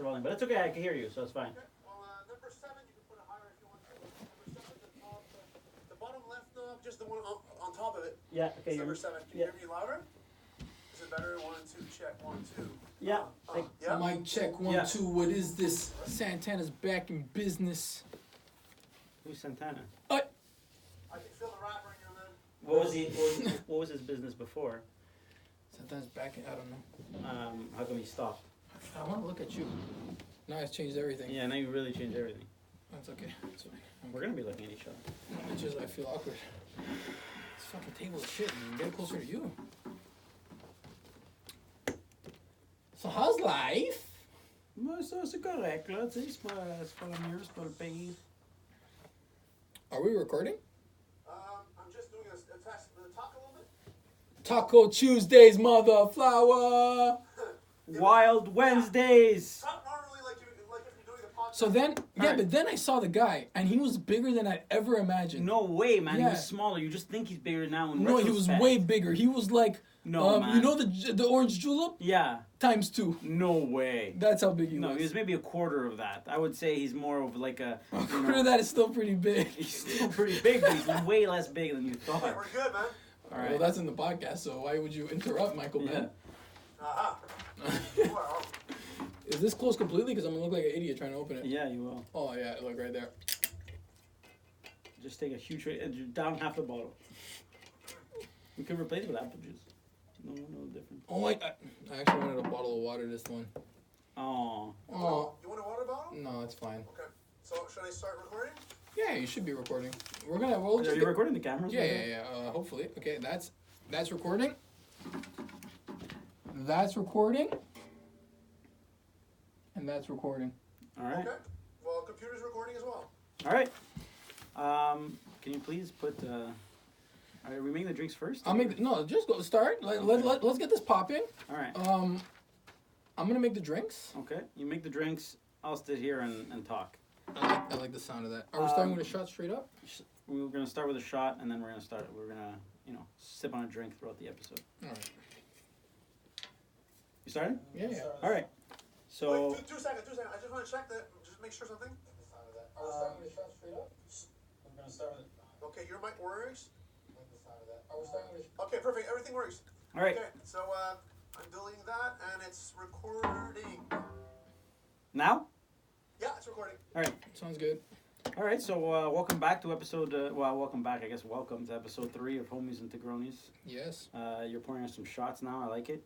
the volume, but it's okay. I can hear you, so it's fine. Okay. Well, number 7, you can put it higher if you want to. Number 7 at the top, the bottom left knob, just the one on top of it. Yeah. Okay. Number 7. Can you hear me louder? Is it better? 1, 2, check. 1, 2. Yeah. Yeah. Mic check 1, 2. What is this? Santana's back in business. Who's Santana? I can feel the rapper in your man. What was his business before? Santana's back in. I don't know. How come he stopped? I want to look at you. Now it's changed everything. Yeah. Now you really changed everything. That's okay. That's fine. We're gonna be looking at each other. It's just I feel awkward. This fucking table is shit, man. Get it closer to you. So how's life? Mas så correct, let's see. Spell baby. Are we recording? I'm just doing a test. Talk a little bit. Taco Tuesdays, mother flower. Wild Wednesdays. Talk normally like if you're doing a podcast. So then, yeah, Alright. but then I saw the guy, and he was bigger than I'd ever imagined. No way, man. He Yeah. was smaller. You just think he's bigger now. No, he was way bigger. He was like, No, man. you know the orange julep Yeah. times 2. No way. That's how big he No, was. he was maybe a quarter of that. I would say he's more of like a. A you quarter know, of that is still pretty big. He's still pretty big, but he's way less big than you thought. Hey, we're good, man. All right. Well, that's in the podcast, so why would you interrupt, Michael Yeah. Ben? Aha. Well, Is this closed completely? Because I'm gonna look like an idiot trying to open it. Yeah, you will. Oh yeah, look right there. Just take a huge and down half the bottle. We could replace it with apple juice. No different. Oh, I actually wanted a bottle of water. This one. Oh. Oh you want a water bottle? no, it's fine. Okay. So should I start recording? Yeah, you should be recording. We'll Are just you recording the cameras? Yeah. Hopefully. Okay, that's recording. That's recording. And that's recording. All right. Okay. Well, computer's recording as well. All right. Can you please put? Are we making the drinks first? Just go start. Let's get this popping. All right. I'm gonna make the drinks. Okay. You make the drinks. I'll sit here and talk. I like the sound of that. Are we starting with a shot straight up? We're gonna start with a shot, and then we're gonna sip on a drink throughout the episode. All right. You started? Yeah. All right. So. Wait, 2 seconds. I just want to check that. Just make sure something. Are we starting with a shot straight up? We're gonna start with. Okay, your mic works. Like the sound of that. Are we starting with Okay, perfect. Everything works. All right. Okay, so I'm deleting that, and it's recording. Now. Yeah, it's recording. All right. Sounds good. All right. So welcome back to episode. Welcome back. I guess welcome to episode 3 of Homies and Tigronis. Yes. You're pouring us some shots now. I like it.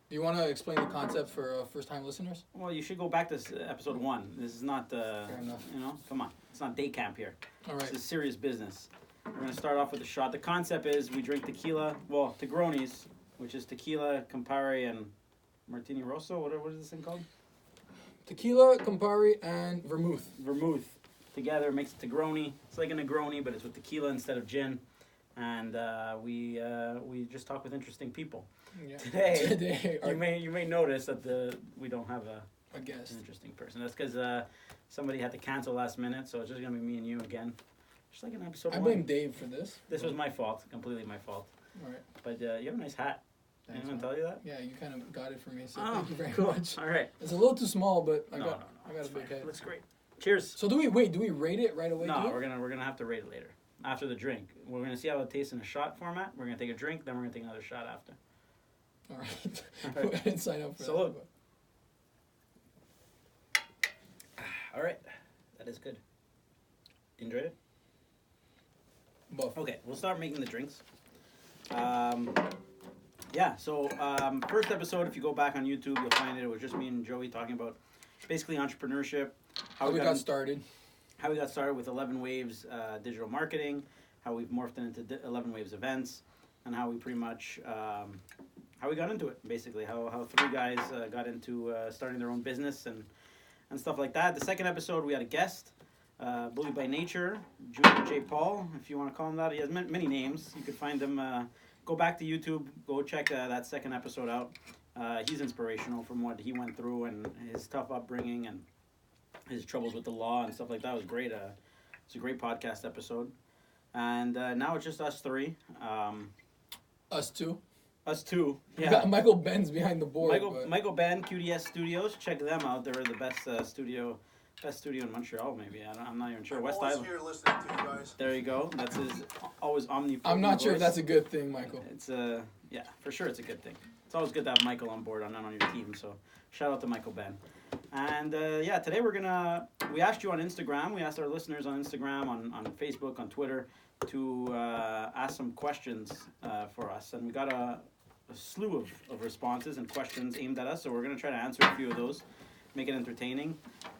Do you want to explain the concept for first-time listeners? Well, you should go back to episode 1. This is not. Fair enough. Come on. It's not day camp here. All right. This is serious business. We're gonna start off with a shot. The concept is we drink tequila. Well, Tigronis, which is tequila, Campari, and Martini Rosso. What is this thing called? Tequila, Campari, and vermouth. Vermouth together makes a Tigroni. It's like a Negroni, but it's with tequila instead of gin. And we just talk with interesting people. Yeah. Today, you may notice that we don't have I guess. an interesting person. That's because somebody had to cancel last minute, so it's just gonna be me and you again. Just like an episode I 1. blame Dave for this. This was my fault, completely my fault. All right. But you have a nice hat. Thanks, Anyone man. tell you that? Yeah, you kind of got it for me, so Oh, thank you very cool. much. All right. It's a little too small, but I No, got it's a big fine. head. Looks great. Cheers. So do we rate it right away? No, too? we're gonna have to rate it later after the drink. We're gonna see how it tastes in a shot format. We're gonna take a drink, then we're gonna take another shot after. All right. All right. I didn't sign up for Salute. that. All right, that is good. Enjoyed it. Buff. Okay, we'll start making the drinks. So first episode, if you go back on YouTube, you'll find it was just me and Joey talking about basically entrepreneurship, How we got started. how we got started with 11 Waves digital marketing, how we've morphed into 11 Waves events, and how we pretty much how we got into it. Basically, how 3 guys got into starting their own business and stuff like that. The second episode, we had a guest. Bully by Nature, Junior J. Paul, if you want to call him that. He has many names. You could find him. Go back to YouTube. Go check that second episode out. He's inspirational from what he went through and his tough upbringing and his troubles with the law and stuff like that. It was great. It's a great podcast episode. And now it's just us 3. Us two. Us too. Yeah. Michael Ben's behind the board. Michael Ben, QDS Studios. Check them out. They're the best studio in Montreal. Maybe I'm not even sure. I'm West always Island. here listening to you guys. There you go. That's his always omnipotent. I'm not sure if voice. that's a good thing, Michael. It's yeah, for sure it's a good thing. It's always good to have Michael on board on your team. So shout out to Michael Ben. And yeah, today we asked you on Instagram. We asked our listeners on Instagram, on Facebook, on Twitter to ask some questions for us, and we got a slew of responses and questions aimed at us. So we're gonna try to answer a few of those, make it entertaining,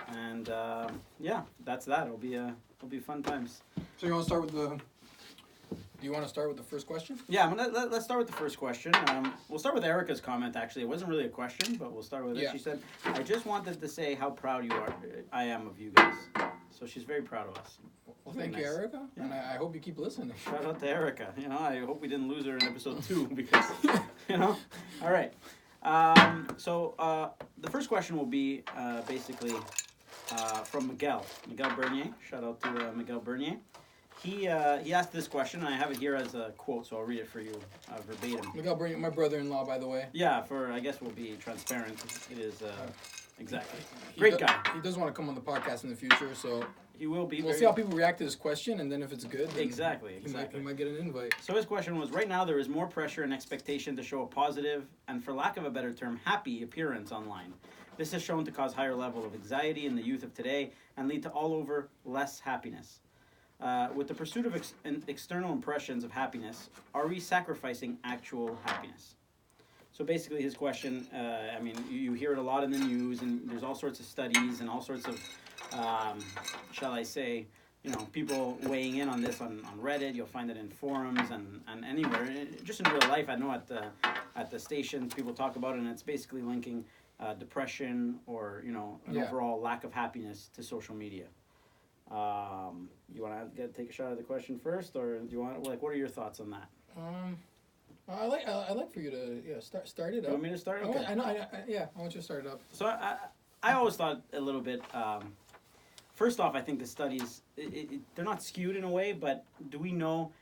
and yeah, that's that. It'll be fun times. So you want to start with the? Do you want to start with the first question? Yeah, let's start with the first question. We'll start with Erica's comment, actually. It wasn't really a question, but we'll start with it. Yeah. She said, I just wanted to say how proud I am of you guys. So she's very proud of us. Well, thank you, Nice. Erica, and I hope you keep listening. Shout out to Erica. I hope we didn't lose her in episode 2 because, All right. So the first question will be basically from Miguel Bernier. Shout out to Miguel Bernier. He asked this question, and I have it here as a quote, so I'll read it for you verbatim. Miguel Bernier, my brother-in-law, by the way. Yeah, I guess we'll be transparent. It is, exactly. Great guy. He does want to come on the podcast in the future, so He will be. we'll see how people react to this question, and then if it's good, then Exactly. he might get an invite. So his question was, right now there is more pressure and expectation to show a positive, and for lack of a better term, happy appearance online. This is shown to cause higher level of anxiety in the youth of today and lead to all over less happiness. With the pursuit of external impressions of happiness, are we sacrificing actual happiness? So basically his question, I mean, you hear it a lot in the news, and there's all sorts of studies and all sorts of, shall I say, people weighing in on this on Reddit. You'll find it in forums and anywhere. Just in real life, I know at the stations, people talk about it, and it's basically linking depression or, an overall lack of happiness to social media. You want to take a shot at the question first, or do you want what are your thoughts on that? I like for you to start it up. You want me to start? Okay. I want you to start it up. So I always thought a little bit. First off, I think the studies they're not skewed in a way, but do we know?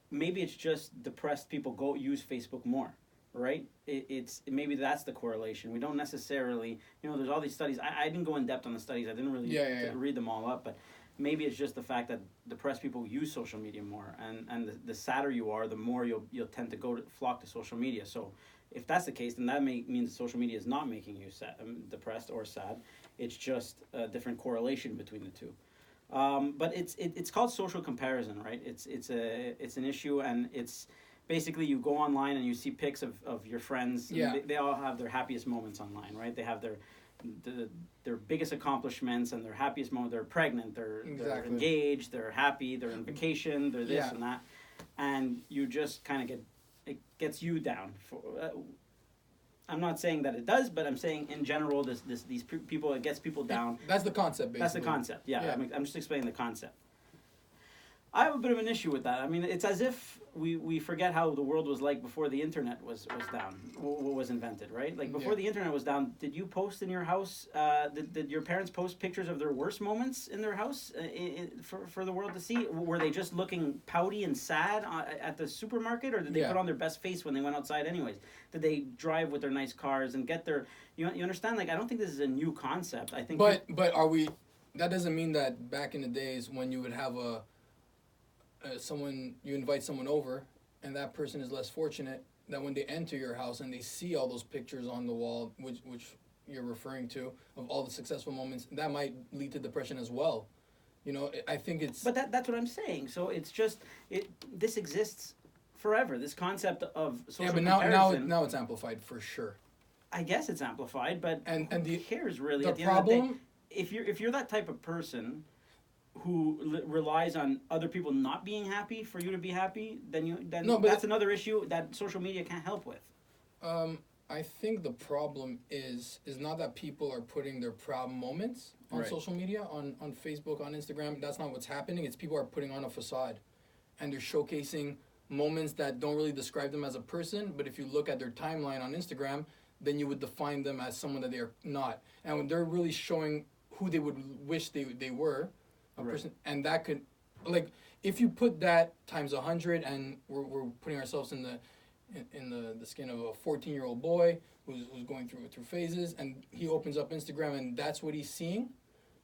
Maybe it's just depressed people go use Facebook more, right? It's maybe that's the correlation. We don't necessarily, there's all these studies. I didn't go in depth on the studies. I didn't really read them all up, but maybe it's just the fact that depressed people use social media more, and the sadder you are, the more you'll tend to flock to social media. So if that's the case, then that means social media is not making you depressed or sad. It's just a different correlation between the two. But it's called social comparison, right? It's an issue, and it's basically you go online and you see pics of your friends. Yeah. They all have their happiest moments online, right? They have their biggest accomplishments and their happiest moment. They're pregnant, they're engaged, they're happy, they're on vacation, they're this and that, and you just kind of it gets you down. I'm not saying that it does, but I'm saying in general, these people, it gets people down. That's the concept, basically. That's the concept. Yeah. I'm just explaining the concept. I have a bit of an issue with that. I mean, it's as if we forget how the world was like before the internet was down, was invented, right? Like before the internet was down, did you post in your house? Did your parents post pictures of their worst moments in their house for the world to see? Were they just looking pouty and sad at the supermarket, or did they put on their best face when they went outside anyways? Did they drive with their nice cars and get their? You understand? Like, I don't think this is a new concept. I think. But are we? That doesn't mean that back in the days when you would have you invite someone over, and that person is less fortunate, that when they enter your house and they see all those pictures on the wall, which you're referring to, of all the successful moments, that might lead to depression as well. I think it's. But that's what I'm saying. So it's just this exists forever. This concept of social comparison. now it's amplified for sure. I guess it's amplified, but and who cares really? The at the problem. End of the day, if you're that type of person who relies on other people not being happy for you to be happy, then that's another issue that social media can't help with. I think the problem is not that people are putting their proud moments on social media, on Facebook, on Instagram. That's not what's happening. It's people are putting on a facade, and they're showcasing moments that don't really describe them as a person. But if you look at their timeline on Instagram, then you would define them as someone that they are not. And when they're really showing who they would wish they were, a person, and that could, like, if you put that times 100, and we're putting ourselves in in the skin of a 14-year-old boy who's going through phases, and he opens up Instagram and that's what he's seeing,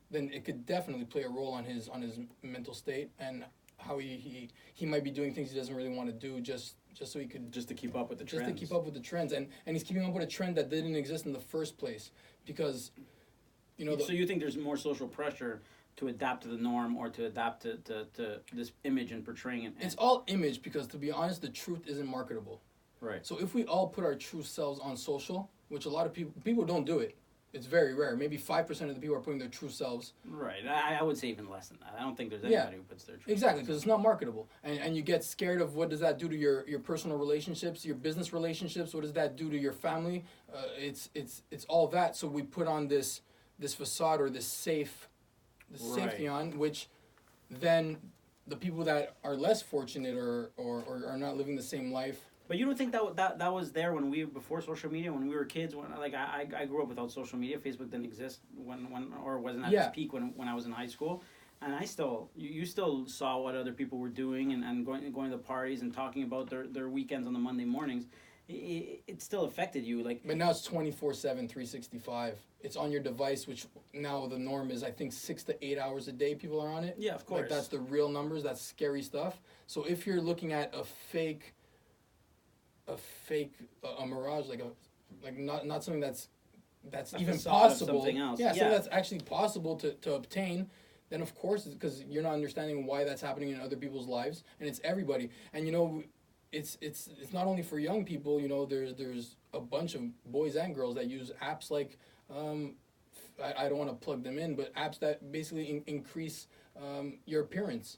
then it could definitely play a role on his mental state and how he might be doing things he doesn't really want to do just so he could Just to keep up with the just trends. to keep up with the trends, and he's keeping up with a trend that didn't exist in the first place because, you know. So you think there's more social pressure to adapt to the norm or to adapt to this image and portraying it? It's all image because, to be honest, the truth isn't marketable. Right. So if we all put our true selves on social, which a lot of people don't do it, it's very rare. Maybe 5% of the people are putting their true selves. Right. I would say even less than that. I don't think there's Yeah. anybody who puts their true Exactly, selves because it's not marketable. And you get scared of what does that do to your personal relationships, your business relationships, what does that do to your family? It's all that. So we put on this facade or this safety on, which then the people that are less fortunate or are not living the same life. But you don't think that was there when before social media, when we were kids? When I grew up without social media. Facebook didn't exist when or wasn't at its peak when I was in high school, and I still you still saw what other people were doing and going to the parties and talking about their weekends on the Monday mornings. It still affected you, like. But now it's 24/7, 365. It's on your device, which now the norm is I think 6 to 8 hours a day. People are on it. Yeah, of course. Like that's the real numbers. That's scary stuff. So if you're looking at a mirage, like not something that's A even facade of possible. something else. Yeah, something that's actually possible to obtain. Then of course, because you're not understanding why that's happening in other people's lives, and it's everybody. And you know, it's not only for young people. You know, there's a bunch of boys and girls that use apps like, I don't want to plug them in, but apps that basically increase your appearance.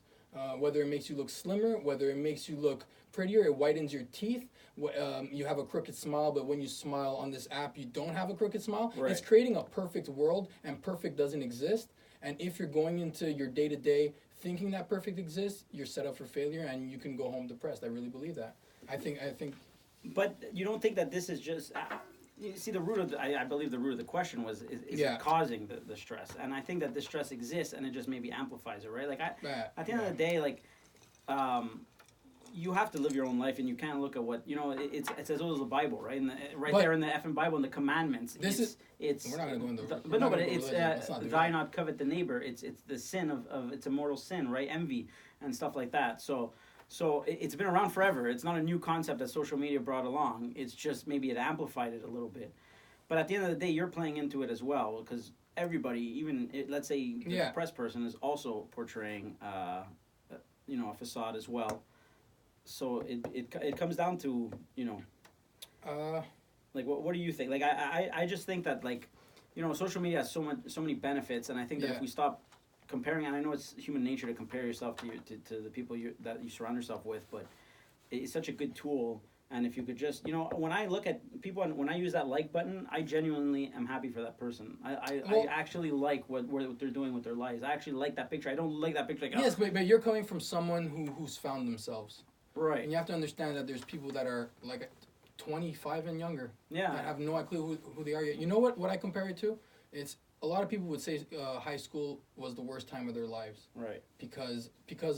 Whether it makes you look slimmer, whether it makes you look prettier, it whitens your teeth. You have a crooked smile, but when you smile on this app, you don't have a crooked smile. Right. It's creating a perfect world, and perfect doesn't exist. And if you're going into your day-to-day thinking that perfect exists, you're set up for failure, and you can go home depressed. I really believe that. I think. But you don't think that this is just. You see, the root of I believe the root of the question was is it causing the stress, and I think that the stress exists and it just maybe amplifies it, right? Like at the end of the day, like you have to live your own life, and you can't look at what it's as old as the Bible, right? And there in the effing Bible in the commandments. It's we're not gonna go into thy not covet the neighbor. It's the sin of it's a mortal sin, right? Envy and stuff like that. So it's been around forever. It's not a new concept that social media brought along. It's just maybe it amplified it a little bit. But at the end of the day, you're playing into it as well, because everybody, even let's say the depressed person, is also portraying a facade as well. So it comes down to like what do you think? Like I just think that social media has so many benefits, and I think that if we stop comparing, and I know it's human nature to compare yourself to the people that you surround yourself with, but it's such a good tool. And if you could just, when I look at people and when I use that like button, I genuinely am happy for that person. I actually like what they're doing with their lives. I actually like that picture. I don't like that picture. Yes, but you're coming from someone who's found themselves. Right. And you have to understand that there's people that are like 25 and younger. Yeah. That have no clue who they are yet. You know what I compare it to? It's a lot of people would say high school was the worst time of their lives. Right. Because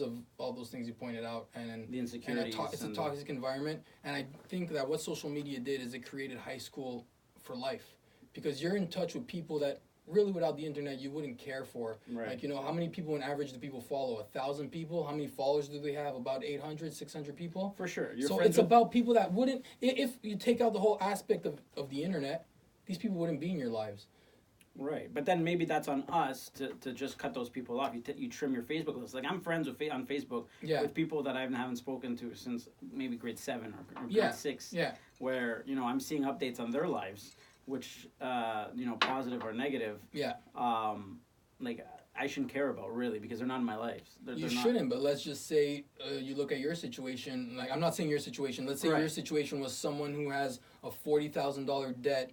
of all those things you pointed out, and the insecurities. It's a toxic environment, and I think that what social media did is it created high school for life, because you're in touch with people that really without the internet you wouldn't care for. Right. Like how many people on average do people follow? 1,000 people. How many followers do they have? About 800, 600 people. For sure. So it's about people that wouldn't. If you take out the whole aspect of the internet, these people wouldn't be in your lives. Right, but then maybe that's on us to just cut those people off. You trim your Facebook list. Like I'm friends on Facebook with people that I haven't spoken to since maybe grade 7 or grade 6. Yeah. Where I'm seeing updates on their lives, which positive or negative. Yeah. Like I shouldn't care about really, because they're not in my life. You shouldn't, but let's just say you look at your situation. Like I'm not saying your situation. Let's say your situation was someone who has a $40,000 debt.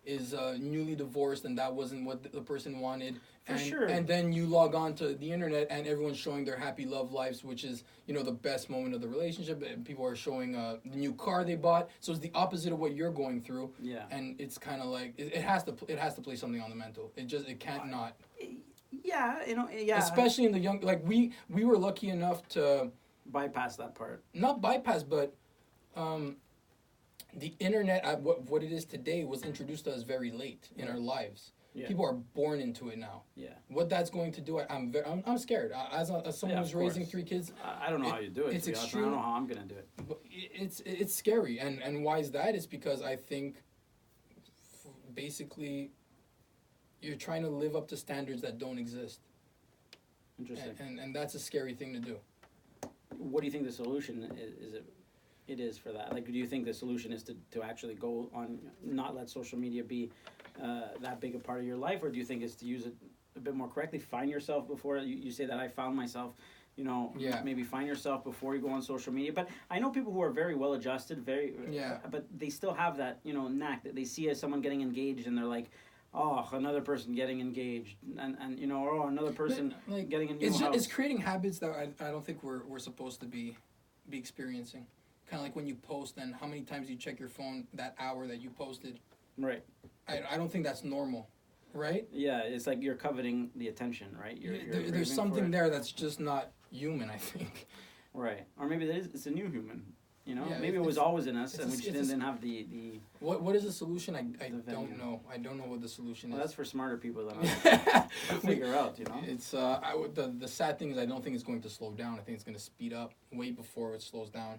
Is newly divorced, and that wasn't what the person wanted. And then you log on to the internet, and everyone's showing their happy love lives, which is the best moment of the relationship. And people are showing the new car they bought. So it's the opposite of what you're going through. Yeah. And it's kind of like it has to play something on the mental. It can't not. Yeah, yeah. Especially in the young, like we were lucky enough to bypass that part. Not bypass, but the internet, what it is today, was introduced to us very late in our lives. Yeah. People are born into it now. Yeah. What that's going to do, I'm scared. As someone Yeah, who's of raising course. 3 kids, I don't know how you do it. it's To be honest. I extreme- don't know how I'm gonna do it. but it's scary. And why is that? Is because I think basically you're trying to live up to standards that don't exist, Interesting. and that's a scary thing to do. What do you think the solution is? It is for that. Like, do you think the solution is to actually go on, not let social media be that big a part of your life, or do you think it's to use it a bit more correctly? Find yourself before you say that I found myself. You know, Yeah. maybe find yourself before you go on social media. But I know people who are very well adjusted, Yeah. but they still have that, you know, knack that they see as someone getting engaged and they're like, oh, another person getting engaged, and you know, or another person But, like, getting a new it's house. it's creating habits that I don't think we're supposed to be experiencing. Kind of like when you post and how many times you check your phone that hour that you posted. Right. I don't think that's normal, right? Yeah, it's like you're coveting the attention, right? You're There's craving something for it. there that's just not human, I think. Right. Or maybe it's a new human. You know, Yeah, maybe it was it's- always in us, and we just it's a- didn't have the. What is the solution? I The don't venue. know. I don't know what the solution Well, is. that's for smarter people than us to We- figure out. You know. It's the sad thing is I don't think it's going to slow down. I think it's going to speed up way before it slows down.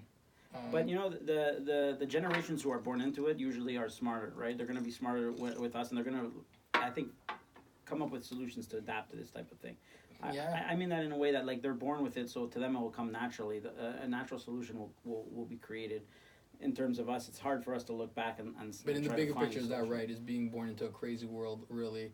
But you know, the generations who are born into it usually are smarter, right? They're going to be smarter with us, and they're going to, I think, come up with solutions to adapt to this type of thing. Yeah. I mean that in a way that like they're born with it, so to them it will come naturally. A natural solution will be created. In terms of us, it's hard for us to look back and But in the try to bigger find a picture, is that solution. right? Is being born into a crazy world really?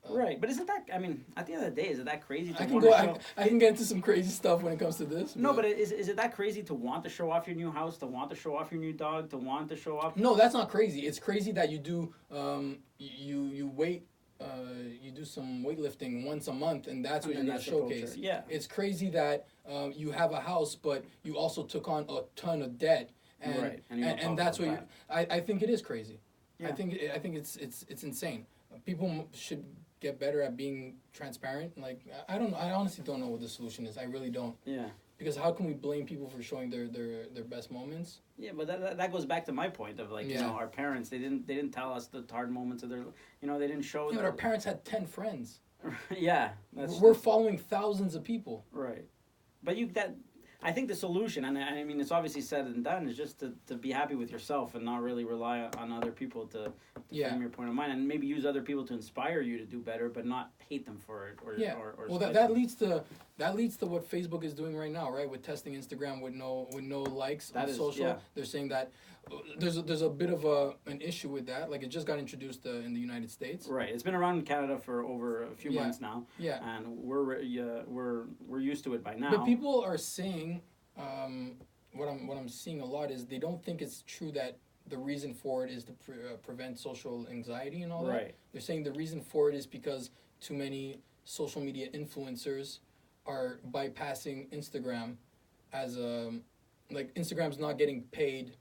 Right, but isn't that? I mean, at the end of the day, is it that crazy to I can want go. to show? I can get into some crazy stuff when it comes to this. No, but is it that crazy to want to show off your new house, to want to show off your new dog, to want to show off? No, that's not crazy. It's crazy that you do. You wait. You do some weightlifting once a month, and that's what And you're that's gonna the culture. showcase. Yeah. It's crazy that you have a house, but you also took on a ton of debt, and Right, and you don't talk and that's what about I think it is crazy. Yeah. I think it's insane. People should get better at being transparent. Like I honestly don't know what the solution is. I really don't. Yeah. Because how can we blame people for showing their best moments? Yeah, but that goes back to my point of like, you Yeah. know, our parents, they didn't tell us the hard moments of their, you know, they didn't show. Yeah, but our parents had 10 friends. Yeah, that's We're following thousands of people. right. But I think the solution, and I mean, it's obviously said and done, is just to be happy with yourself and not really rely on other people to Yeah. frame your point of mind, and maybe use other people to inspire you to do better, but not hate them for it or Yeah. or Well, spite that them. leads to what Facebook is doing right now, right? With testing Instagram with no likes That on is- social. yeah. They're saying that there's a bit of an issue with that. Like it just got introduced in the United States. Right. It's been around in Canada for over a few Yeah. months now, Yeah. and we're used to it by now. But people are saying what I'm seeing a lot is they don't think it's true that the reason for it is to prevent social anxiety and all that. Right. They're saying the reason for it is because too many social media influencers are bypassing Instagram as like Instagram's not getting paid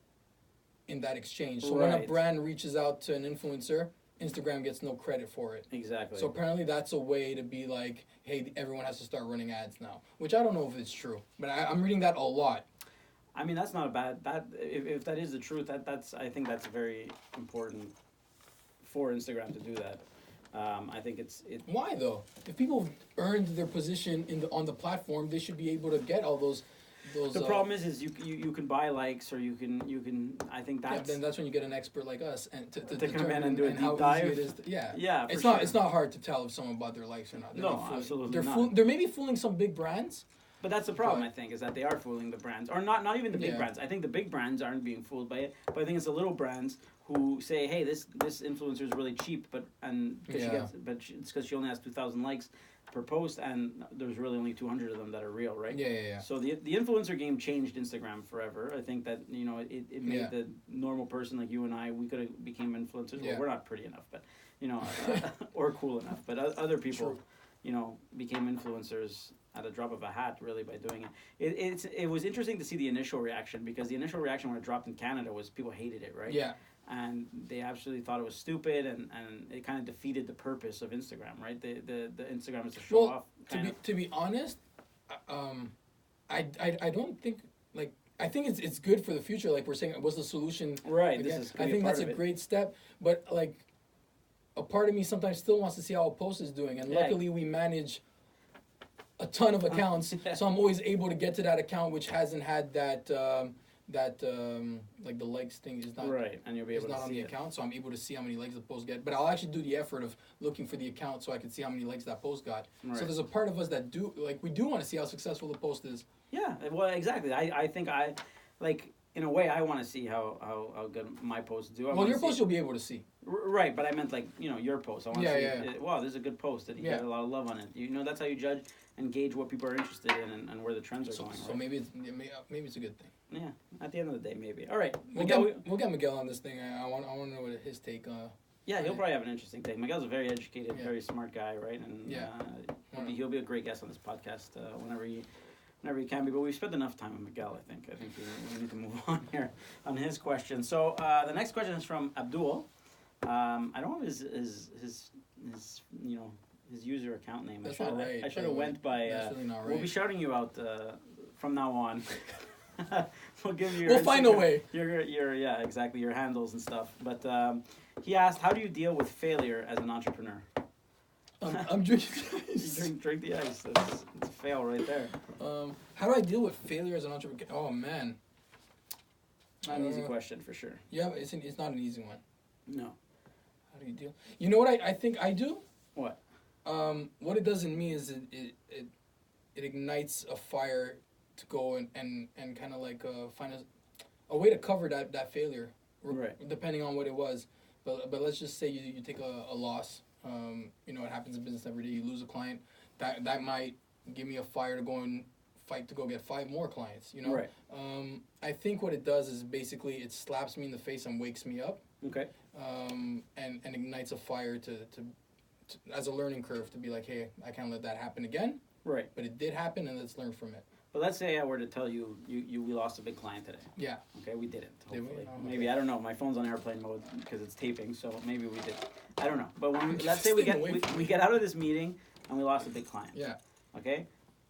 in that exchange. So when a Right. brand reaches out to an influencer, Instagram gets no credit for it. Exactly. So apparently that's a way to be like, hey, everyone has to start running ads now, which I don't know if it's true, but I'm reading that a lot. I mean, that's not a bad. If that is the truth, that's I think that's very important for Instagram to do that. I think it. Why though? If people earned their position on the platform, they should be able to get all those. The problem is you can buy likes, or you can. I think Yeah, that's. then that's when you get an expert like us and to come in determine and do a how deep dive. easy it is. Yeah. Yeah, for It's sure. not hard to tell if someone bought their likes or not. They're No, not fooling. absolutely They're not. they're maybe fooling some big brands. But that's the problem, But- I think, is that they are fooling the brands, or not even the big Yeah. brands. I think the big brands aren't being fooled by it, but I think it's the little brands who say, "Hey, this influencer is really cheap," but Yeah. it's because she only has 2,000 likes per post, and there's really only 200 of them that are real, right? Yeah. So the influencer game changed Instagram forever. I think that it made Yeah. the normal person like you and I, we could have became influencers. Yeah. Well, we're not pretty enough, but or cool enough. But other people, True. became influencers at a drop of a hat, really, by doing it. It was interesting to see the initial reaction, because the initial reaction when it dropped in Canada was people hated it, right? Yeah. And they absolutely thought it was stupid, and it kind of defeated the purpose of Instagram, right? The Instagram is to show off. To be honest, I don't think like I think it's good for the future. Like we're saying, what's the solution? Right. Again, This is. I think that's a great step. But like, a part of me sometimes still wants to see how a post is doing, and Yeah. luckily we manage a ton of accounts, Yeah. so I'm always able to get to that account which hasn't had that like the likes thing is not Right, and you'll be is able not to on see the it. account, so I'm able to see how many likes the post get. But I'll actually do the effort of looking for the account so I can see how many likes that post got. Right. So there's a part of us that we do want to see how successful the post is. Yeah, well, exactly. I think like, in a way, I want to see how good my posts do. I Well, wanna your see- post you'll be able to see. Right, but I meant like, your post. I want to Yeah, see, yeah. wow, this is a good post. That you Yeah. got a lot of love on it. That's how you judge and gauge what people are interested in and where the trends are So, going. so Right? maybe it's a good thing. Yeah, at the end of the day, maybe. All right, We'll get Miguel on this thing. I want to know what his take. Yeah, he'll probably have an interesting take. Miguel's a very educated, Yeah. very smart guy, right? And Yeah. he'll be a great guest on this podcast whenever he can be. But we've spent enough time with Miguel, I think. I think we need to move on here on his question. So the next question is from Abdul. I don't have his his user account name. That's not right. I should have went by. That's really not right. We'll be shouting you out from now on. We'll give you. We'll find a way. Your yeah, exactly, your handles and stuff. But he asked, how do you deal with failure as an entrepreneur? I'm drinking You ice. drink the ice. That's a fail right there. How do I deal with failure as an entrepreneur? Oh man, Not an easy question for sure. yeah, it's not an easy one. No. How do you deal? You know what I think I do? What? What it does in me is it ignites a fire to go and kind of like find a way to cover that failure, Right. depending on what it was. But let's just say you take a loss. It happens in business every day. You lose a client. That might give me a fire to go and fight to go get 5 more clients. Right. I think what it does is basically it slaps me in the face and wakes me up. Okay. And ignites a fire to as a learning curve to be like, hey, I can't let that happen again. Right. But it did happen, and let's learn from it. But let's say I were to tell you we lost a big client today. Yeah. Okay, we didn't. Did we? Hopefully, Oh, okay. maybe I don't know. My phone's on airplane mode because it's taping, so maybe we did. I don't know. But let's say we Stay get away from we me. get out of this meeting and we lost a big client. Yeah. Okay.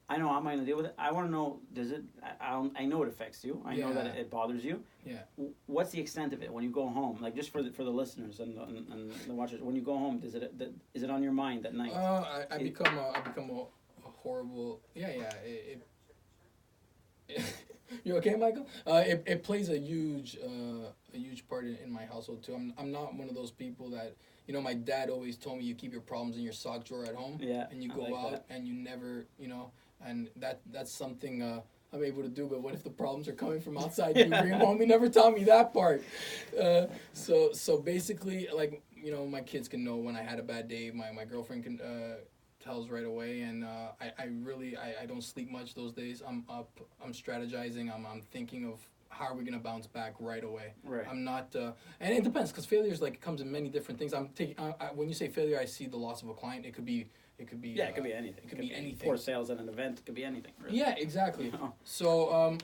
I know I'm going to deal with it. I want to know, does it? I know it affects you. I know that Yeah. it bothers you. Yeah. What's the extent of it when you go home? Like just for the listeners and the watchers, when you go home, is it on your mind at night? I become a horrible. Yeah. You okay, Michael? It plays a huge part in my household too. I'm not one of those people that, my dad always told me you keep your problems in your sock drawer at home. Yeah, And you I go like out that. and you never, and that's something I'm able to do. But what if the problems are coming from outside? You bring them home. He never taught me that part. So basically, like, my kids can know when I had a bad day. My girlfriend can tells right away, and I don't sleep much those days. I'm up, I'm strategizing, I'm thinking of how are we gonna bounce back right away. Right. I'm not, and it depends because failure is it comes in many different things. I'm taking when you say failure, I see the loss of a client. It could be Yeah, it could be anything. It could be anything. Poor sales at an event. It could be anything. Really. Yeah, exactly. You know? So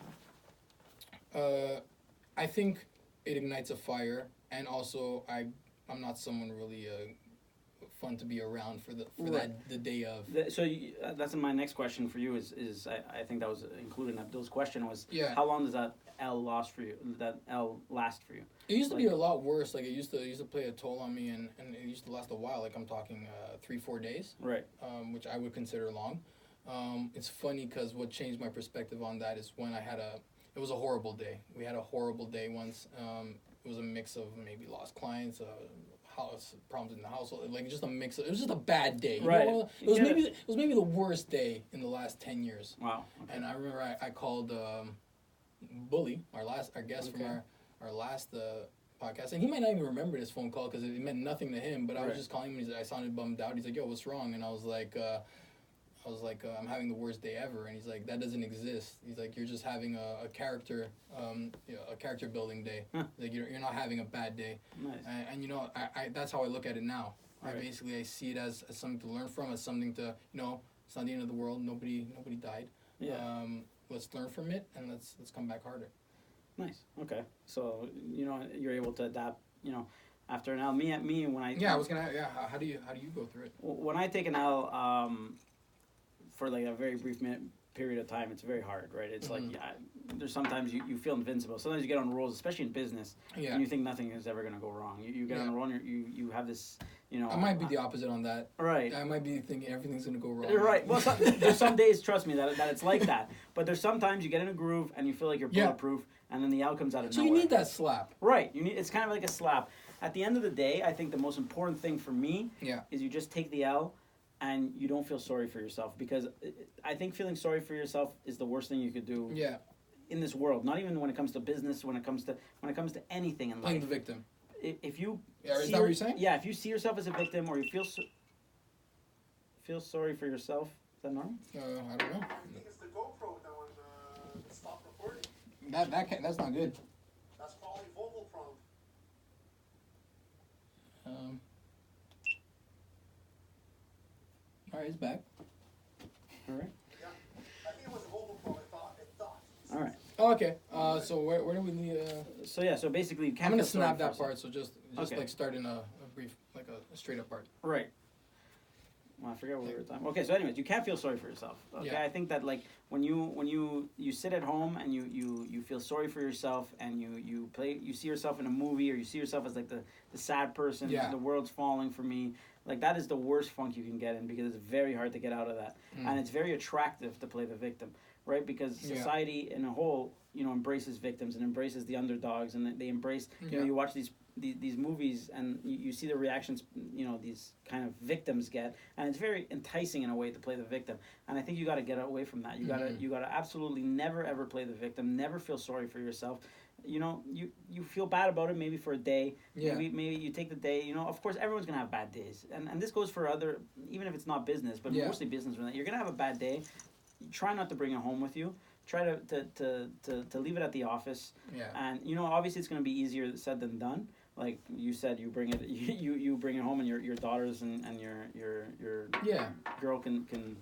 I think it ignites a fire, and also I'm not someone really fun to be around for the day of. So that's my next question for you is I think that was included in Abdul's question was Yeah. how long does that L last for you? That L last for you? It used to be a lot worse. Like it used to play a toll on me, and it used to last a while. Like I'm talking 3-4 days, Right. which I would consider long. It's funny because what changed my perspective on that is when it was a horrible day. We had a horrible day once. It was a mix of maybe lost clients, house problems in the household, like just a mix. It was just a bad day. You Right. know? It was maybe the worst day in the last 10 years. Wow. Okay. And I remember I called Bully, our guest from Okay. our last podcast, and he might not even remember this phone call because it meant nothing to him. But I was Right. just calling him. I sounded bummed out. He's like, "Yo, what's wrong?" And I was like, I'm having the worst day ever. And he's like, "That doesn't exist." He's like, "You're just having a character, a character building day. Huh. Like you're not having a bad day." Nice. And I that's how I look at it now. Right. I see it as something to learn from, as something to, it's not the end of the world. Nobody died. Yeah. Let's learn from it, and let's come back harder. Nice. Okay. So you're able to adapt. After an L, me when I Yeah, I was gonna. Yeah, how do you go through it? when I take an L, for like a very brief minute, period of time, it's very hard, right? It's Mm-hmm. like, yeah, there's sometimes you feel invincible. Sometimes you get on rolls, especially in business, Yeah. and you think nothing is ever going to go wrong. You get on a roll, and you have this, you know. I might be the opposite on that. Right. I might be thinking everything's gonna go wrong. You're right. Well, there's some days, trust me, that it's like that. But there's sometimes you get in a groove and you feel like you're Yeah. bulletproof, and then the outcome's out of So nowhere. you need that slap. Right. It's kind of like a slap. At the end of the day, I think the most important thing for me Yeah. is you just take the L, and you don't feel sorry for yourself, because I think feeling sorry for yourself is the worst thing you could do Yeah. in this world. Not even when it comes to business, when it comes to anything in Playing life. the victim. If you Yeah, is see that what you're saying? Yeah, if you see yourself as a victim, or you feel sorry for yourself, is that normal? I don't know. I think it's the GoPro that when stop recording. That's not good. That's probably vocal prompt. All right, it's back. All right. Yeah. I think it was a vocal prompt. It thought. All right. Oh, okay. So where do we need? So yeah, so basically, you can't I'm gonna feel sorry snap for that yourself. part. So just Okay. like start in a brief, like a straight up part. Right. Well, I forget what we were talking. Okay, so anyways, you can't feel sorry for yourself. Okay, Yeah. I think that like when you sit at home and you feel sorry for yourself, and you see yourself in a movie, or you see yourself as like the sad person, Yeah. the world's falling for me. Like that is the worst funk you can get in, because it's very hard to get out of that, and it's very attractive to play the victim, right? Because Yeah. society in a whole, embraces victims and embraces the underdogs, and they embrace. Yeah. You watch these movies, and you see the reactions these kind of victims get, and it's very enticing in a way to play the victim. And I think you got to get away from that. You gotta absolutely never ever play the victim. Never feel sorry for yourself. You feel bad about it maybe for a day. Yeah. Maybe you take the day. Of course everyone's gonna have bad days, and this goes for other, even if it's not business, but Yeah. mostly business. You're gonna have a bad day. Try not to bring it home with you. Try to leave it at the office. Yeah. And obviously it's going to be easier said than done. Like you said, you bring it you bring it home, and your daughters and your Yeah. girl can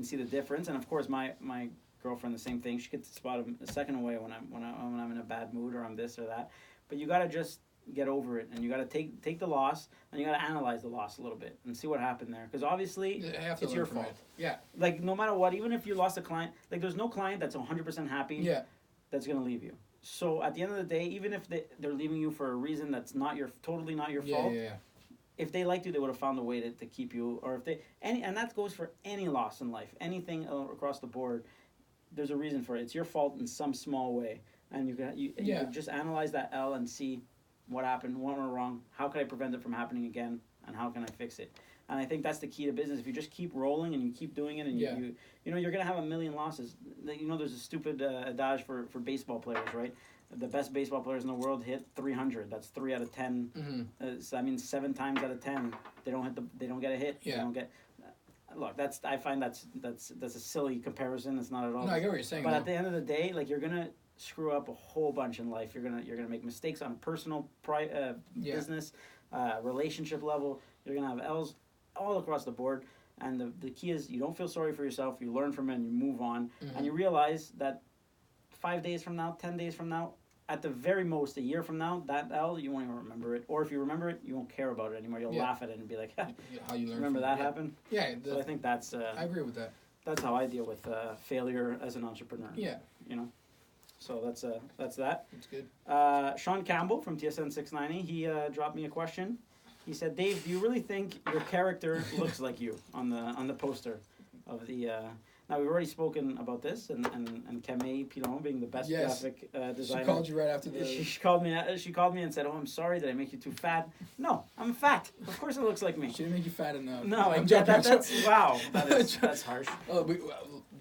see the difference. And of course my girlfriend, the same thing. She gets to spot a second away when I'm in a bad mood, or I'm this or that. But you got to just get over it, and you got to take the loss, and you got to analyze the loss a little bit and see what happened there, because obviously You have to it's learn your from fault. it. Yeah. Like no matter what, even if you lost a client, like there's no client that's 100% happy Yeah. that's going to leave you. So at the end of the day, even if they're leaving you for a reason that's totally not your fault, Yeah. if they liked you, they would have found a way to keep you. Or if and that goes for any loss in life, anything across the board. There's a reason for it. It's your fault in some small way, and you just analyze that L and see what happened, what went wrong, how can I prevent it from happening again, and how can I fix it. And I think that's the key to business. If you just keep rolling and you keep doing it, and you're gonna have a million losses. There's a stupid adage for baseball players, right? The best baseball players in the world hit 300. That's 3 out of 10. Mm-hmm. So that means 7 times out of 10 they don't get a hit. Yeah. They don't get. Look, I find that's a silly comparison. It's not at all. No, I get what you're saying. But though. at the end of the day, like you're gonna screw up a whole bunch in life. You're gonna make mistakes on personal, business, relationship level. You're gonna have L's all across the board. And the key is you don't feel sorry for yourself. You learn from it and you move on, and you realize that 5 days from now, 10 days from now, at the very most, a year from now, that L, you won't even remember it. Or if you remember it, you won't care about it anymore. You'll laugh at it and be like, How you learn? remember from that it. happened? Yeah. So I think that's I agree with that. that's how I deal with failure as an entrepreneur. Yeah. So that's that. It's good. Sean Campbell from TSN 690, he dropped me a question. He said, Dave, do you really think your character looks like you on the poster of the... Now, we've already spoken about this, and Camille Pilon being the best graphic designer. She called you right after the... She called me and said, "Oh, I'm sorry, did I make you too fat?" No, I'm fat. Of course it looks like me. She didn't make you fat enough. No, I'm yeah, joking. that's wow. That's harsh.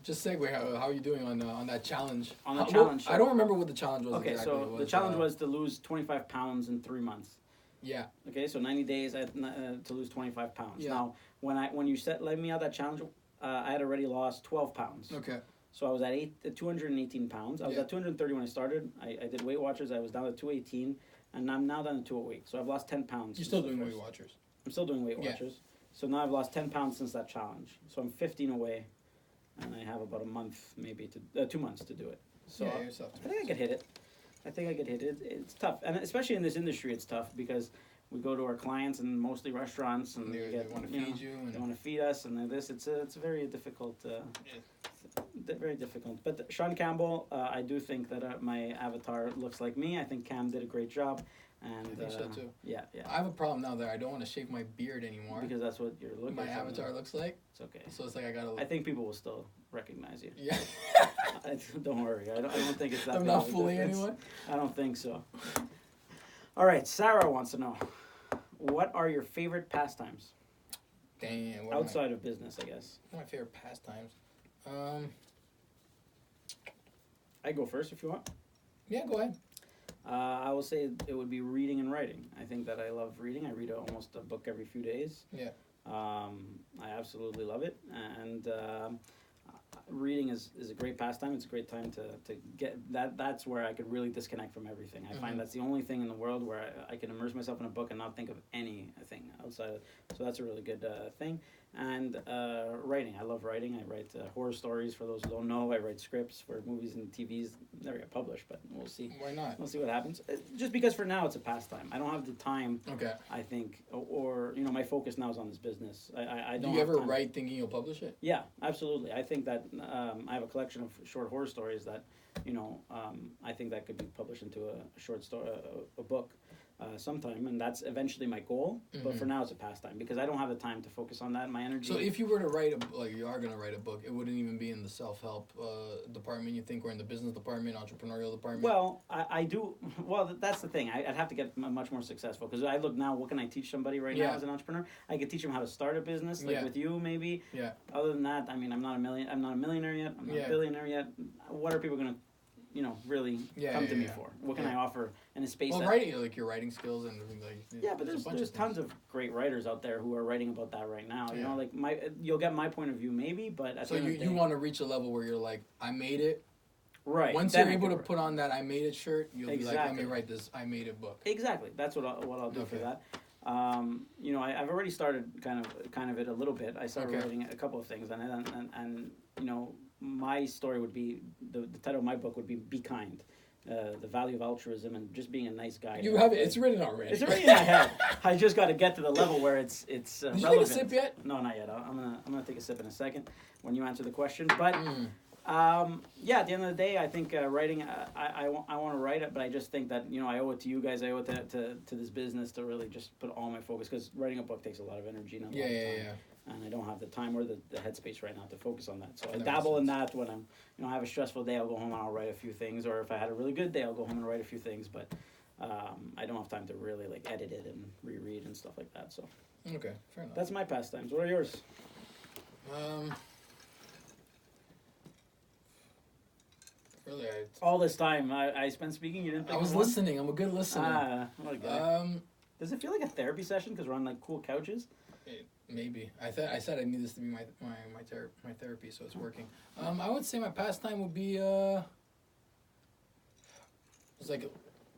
Just segue. How are you doing on that challenge? On the challenge. I don't remember what the challenge was. Okay, exactly. so the challenge was to lose 25 pounds in 3 months. Yeah. Okay, so 90 days I had to lose 25 pounds. Yeah. Now, when you let me out that challenge, I had already lost 12 pounds. Okay. So I was at 218 pounds. I was at 230 when I started. I did Weight Watchers. I was down to 218, and I'm now down to 208. So I've lost 10 pounds. You're still doing Weight Watchers. I'm still doing Weight Watchers. So now I've lost 10 pounds since that challenge. So I'm 15 away, and I have about a month, maybe 2 months to do it. So Yeah, yourself. I think I could hit it. It's tough, and especially in this industry, it's tough because we go to our clients and mostly restaurants, and They want to feed you. they want to feed us, and this. It's a very difficult very difficult. But Sean Campbell, I do think that my avatar looks like me. I think Cam did a great job. And I think so too. Yeah, yeah. I have a problem now that I don't want to shave my beard anymore. Because that's what you're looking My for. avatar looks like. It's okay. So it's like I gotta. I think people will still recognize you. Yeah. Don't worry. I don't think it's that. I'm big not of a fooling difference. anyone. I don't think so. All right, Sarah wants to know, what are your favorite pastimes Damn. What outside of business? I guess Are my favorite pastimes. I go first if you want. Yeah, go ahead. I will say it would be reading and writing. I think that I love reading. I read almost a book every few days. Yeah. I absolutely love it, and reading is a great pastime. It's a great time to get that. That's where I could really disconnect from everything. I find that's the only thing in the world where I can immerse myself in a book and not think of anything outside of. So that's a really good thing. And writing. I love writing. I write horror stories. For those who don't know, I write scripts for movies and TVs. Never get published, but we'll see. Why not? We'll see what happens. Just because for now it's a pastime. I don't have the time. Okay. I think, or my focus now is on this business. I Do don't. you have ever time. write thinking you'll publish it? Yeah, absolutely. I think that I have a collection of short horror stories that, I think that could be published into a short story, a book, sometime, and that's eventually my goal. But for now, it's a pastime because I don't have the time to focus on that. My energy. So if you were to write you are gonna write a book, it wouldn't even be in the self-help department. You think, or in the business department, entrepreneurial department. Well, I do. Well, that's the thing. I'd have to get much more successful because I look now. What can I teach somebody right now as an entrepreneur? I could teach them how to start a business, like with you, maybe. Yeah. Other than that, I mean, I'm not a millionaire yet. I'm not a billionaire yet. What are people gonna, really come to me for? What can I offer in a space? Well, writing, like your writing skills and like. Yeah, but there's tons of great writers out there who are writing about that right now. You know, like you'll get my point of view maybe, but at so the end of the you day, want to reach a level where you're like, I made it. Right. Once then you're able to could- put on that "I made it" shirt, you'll be like, "Let me Exactly. write this I made it book." Exactly. That's what I'll do for Okay. that. I've already started kind of it a little bit. I started Okay. writing a couple of things, and my story would be the title of my book would be Kind, the value of altruism and just being a nice guy. You have it. It's written already. It's already in my head. I just got to get to the level where it's Did relevant. you take a sip yet? No, not yet. I'm gonna take a sip in a second when you answer the question. But Mm. yeah, at the end of the day, I think writing. I want to write it, but I just think that I owe it to you guys. I owe it to this business to really just put all my focus because writing a book takes a lot of energy and a lot of time. And I don't have the time or the headspace right now to focus on that. So I That dabble makes in that when I'm, I have a stressful day, I'll go home and I'll write a few things. Or if I had a really good day, I'll go home and write a few things. But I don't have time to really edit it and reread and stuff like that. So Okay, fair enough. that's my pastimes. What are yours? Really, All this time I spent speaking, you didn't think I was of one? listening. I'm a good listener. What a guy. Um, Does it feel like a therapy session because we're on cool couches? Maybe I said I need this to be my therapy, so it's working. I would say my pastime would be it's like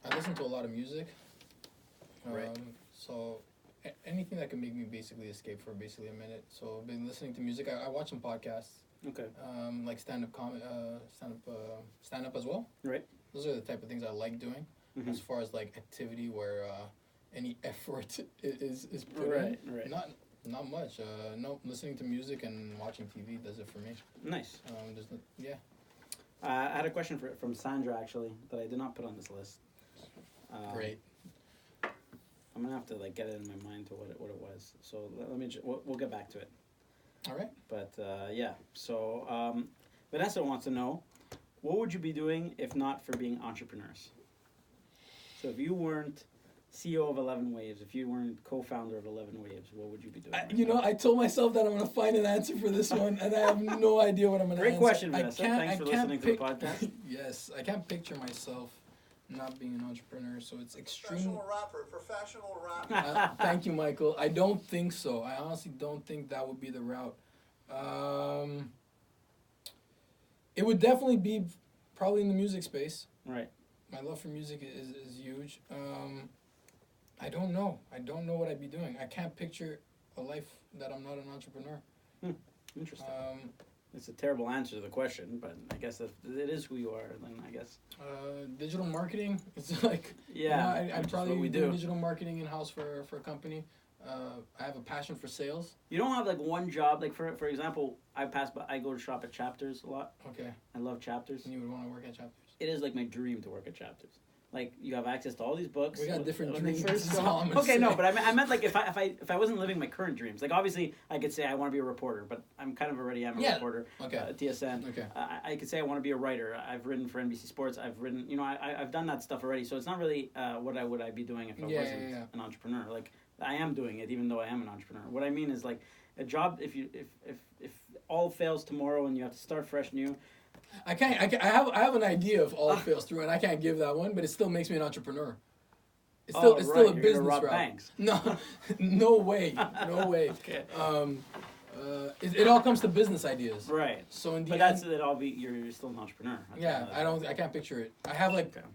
I listen to a lot of music. Right. So anything that can make me basically escape for basically a minute. So I've been listening to music. I watch some podcasts. Okay. Like stand up as well. Right. Those are the type of things I like doing. Mhm. As far as like activity where any effort is put in. Right. Not much. No, listening to music and watching TV does it for me. Nice. Yeah. I had a question from Sandra actually that I did not put on this list. Great. I'm gonna have to get it in my mind to what it was. So let me. We'll get back to it. All right. But yeah. So Vanessa wants to know, what would you be doing if not for being entrepreneurs? So if you weren't CEO of 11 Waves, if you weren't co-founder of 11 Waves, what would you be doing? I told myself that I'm gonna find an answer for this one, and I have no idea what I'm gonna Great answer. question, Vanessa. Thanks for listening to the podcast. Yes, I can't picture myself not being an entrepreneur, so it's extremely. Professional rapper. Thank you, Michael. I don't think so. I honestly don't think that would be the route. It would definitely be probably in the music space. Right. My love for music is huge. I don't know. I don't know what I'd be doing. I can't picture a life that I'm not an entrepreneur. Interesting. It's a terrible answer to the question, but I guess if it is who you are, then I guess. Digital marketing. It's like Yeah, I'd which is probably what we do do. digital marketing in house for a company. I have a passion for sales. You don't have like one job. Like for example, I go to shop at Chapters a lot. Okay. I love Chapters. And you would want to work at Chapters. It is like my dream to work at Chapters. Like you have access to all these books. We got different when they dreams, first that's go- all I'm gonna Okay, say. no, but I meant like if I wasn't living my current dreams. Like obviously I could say I want to be a reporter, but I'm kind of already am a Yeah. reporter. Okay. At TSN. Okay. I could say I want to be a writer. I've written for NBC Sports. I've written, I've done that stuff already. So it's not really what I would be doing if I Yeah, wasn't yeah. an entrepreneur. Like I am doing it, even though I am an entrepreneur. What I mean is like a job. If all fails tomorrow and you have to start fresh new, I have an idea of all fails through, and I can't give that one, but it still makes me an entrepreneur. It's still right, still a you're gonna business rob route. banks. No, no way, no way. Okay. It all comes to business ideas. Right. So in the But end, that's it. All be you're still an entrepreneur. That's yeah, another- I can't picture it. I have like. Okay.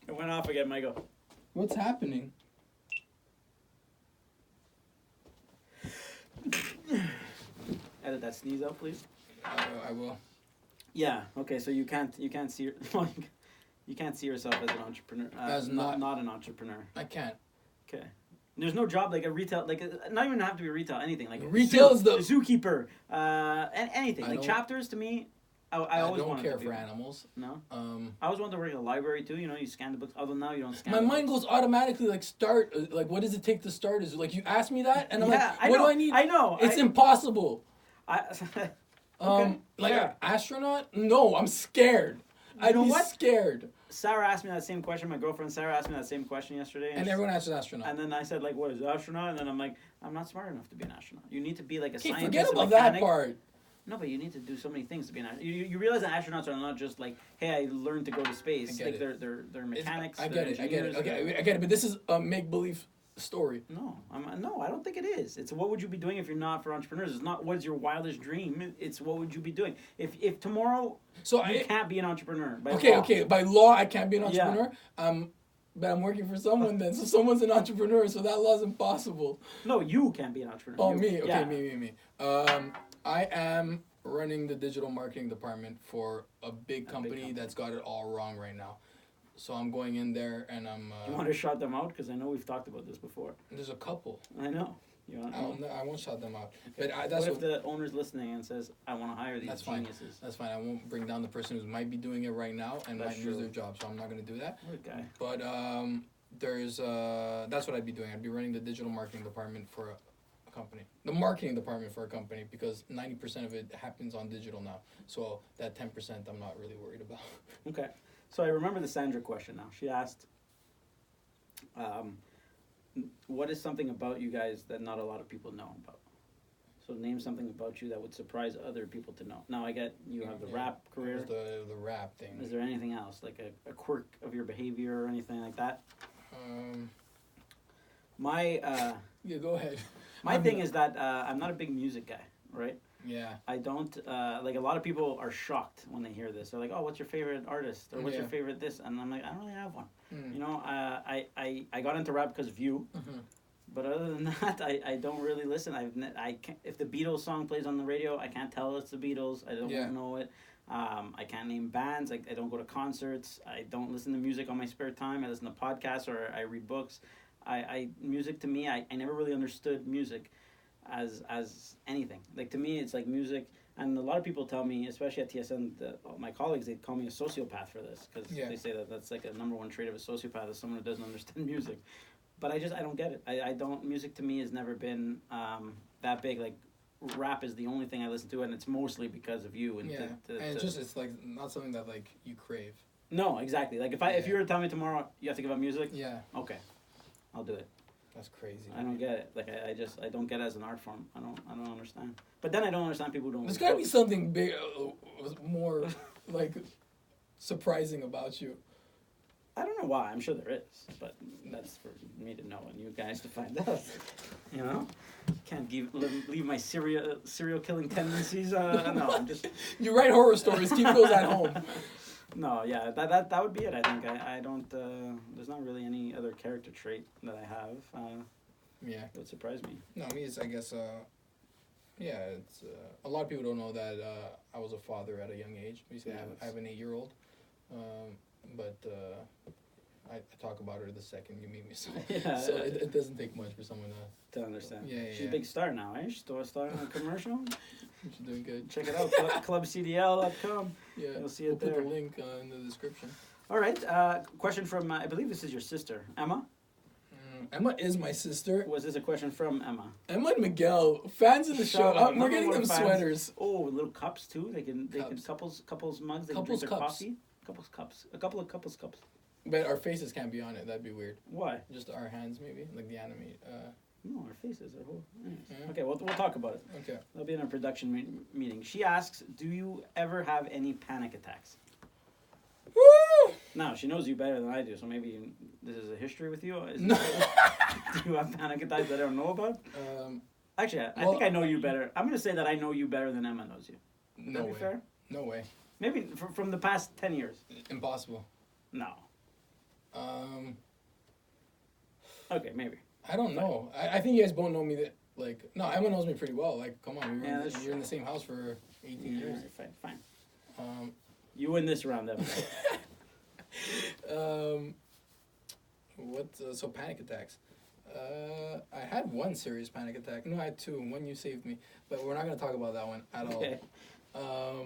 It went off again, Michael. What's happening? Edit that sneeze out, please. I will. Yeah. Okay. So you can't see you can't see yourself as an entrepreneur. As not not- an entrepreneur. I can't. Okay. There's no job like a retail, like not even have to be retail, anything like Retail is the- a zookeeper, anything I like don't- Chapters to me. I I always don't wanted care to be for one. animals. No. I always wanted to work in a library too. You scan the books. Although now you don't scan. My the mind books. goes automatically like start. Like, what does it take to start? Is like you ask me that, and I'm Yeah, like, I what know, do I need? I know. It's impossible. I, Like sure. astronaut? No, I'm scared. I'd know be what? scared. Sarah asked me that same question. My girlfriend Sarah asked me that same question yesterday. And she- everyone answers astronaut. And then I said like, "What is astronaut?" And then I'm like, "I'm not smart enough to be an astronaut. You need to be like a Okay, scientist." forget a about that mechanic." part. No, but you need to do so many things to be an astronaut. You realize that astronauts are not just like, "Hey, I learned to go to space." I get Like it. they're It's- mechanics. I they're get it. engineers, Okay, they're- I get it. But this is a make believe story. No, I don't think it is. It's what would you be doing if you're not for entrepreneurs? It's not what is your wildest dream. It's what would you be doing if tomorrow So you I can't be an entrepreneur. By okay, law. okay. By law, I can't be an Yeah. entrepreneur. But I'm working for someone then. So someone's an entrepreneur. So that law's impossible. No, you can't be an entrepreneur. Oh, You- me. Okay, yeah. me. I am running the digital marketing department for a big company company. that's got it all wrong right now. So I'm going in there and I'm. You want to shout them out because I know we've talked about this before. There's a couple. I know. You want I won't shout them out. But that's what if the owner's listening and says, "I want to hire these That's fine. geniuses"? That's fine. I won't bring down the person who might be doing it right now and That's might lose true. their job. So I'm not gonna do that. What a guy. But there's that's what I'd be doing. I'd be running the digital marketing department for a company, the marketing department for a company, because 90% of it happens on digital now. So that 10% I'm not really worried about. Okay. So I remember the Sandra question now. She asked, what is something about you guys that not a lot of people know about? So name something about you that would surprise other people to know. Now I get you have the Yeah. rap career. The rap thing. Is there anything else, like a quirk of your behavior or anything like that? My Yeah, go ahead. my thing is that I'm not a big music guy, right? Yeah. I don't like a lot of people are shocked when they hear this. They're like, "Oh, what's your favorite artist?" or "What's your Yeah. favorite this?" And I'm like, "I don't really have one." Mm. You know, I got into rap because of you, Mhm. but other than that, I don't really listen. I can't, if the Beatles song plays on the radio, I can't tell it's the Beatles. I don't Yeah. know it. I can't name bands. I don't go to concerts. I don't listen to music on my spare time. I listen to podcasts or I read books. Music to me, I never really understood music as anything. Like to me, it's like music. And a lot of people tell me, especially at TSN, my colleagues, they call me a sociopath for this because Yeah. they say that that's like a number one trait of a sociopath is someone who doesn't understand music. But I don't get it. I don't. Music to me has never been that big. Like rap is the only thing I listen to, and it's mostly because of you. And Yeah. And it's like not something that like you crave. no, exactly. Like if Yeah. you were to tell me tomorrow you have to give up music, Yeah. okay, I'll do it. That's crazy. I don't get it. Like I don't get it as an art form. I don't understand. But then I don't understand people who don't. There's got to be something big, more like surprising about you. I don't know why. I'm sure there is, but that's for me to know and you guys to find out. You know, can't leave my serial killing tendencies. No, I'm just. You write horror stories. Keep those at home. No, yeah, that would be it. I think I don't. There's not really any other character trait that I have Yeah. that would surprise me. No, me it's I guess. Yeah, it's a lot of people don't know that I was a father at a young age. Basically, Yeah, I have an 8-year-old. but I talk about her the second you meet me. So, Yeah, so it doesn't take much for someone to. to understand. Yeah, She's yeah. a big star now, eh? She's still a star in a commercial. She's doing good. Check it out, clubcdl.com. Yeah, You'll see we'll it put there. the link in the description. All right. Question from I believe this is your sister, Emma. Emma is my sister. Was this a question from Emma? Emma and Miguel, fans of the Shout show. out, We're number getting one them fans. sweaters. Oh, little cups too. They can Cups. couples mugs. They Couples can drink their cups. coffee. Couples cups. A couple of couples cups. But our faces can't be on it. That'd be weird. Why? Just our hands, maybe, like the anime. No, our faces are whole. Anyways. Yeah. Okay, we'll talk about it. Okay. That'll be in our production meeting. She asks, "Do you ever have any panic attacks?" Woo! Now she knows you better than I do, so maybe this is a history with you. No. Do you have panic attacks that I don't know about? Um, Actually, I Well, think I know you better. I'm gonna say that I know you better than Emma knows you. no That'd way. be fair. No way. Maybe from the past 10 years. Impossible. No. Um, Okay, maybe. I don't know. I think you guys both know me that like no, Emma knows me pretty well. Like, come on, Yeah, that's we were in the same house for 18 years. Alright, fine, fine. Um, You win this round, Emma. what? So panic attacks. I had one serious panic attack. No, I had two. One you saved me, but we're not gonna talk about that one at Okay. all.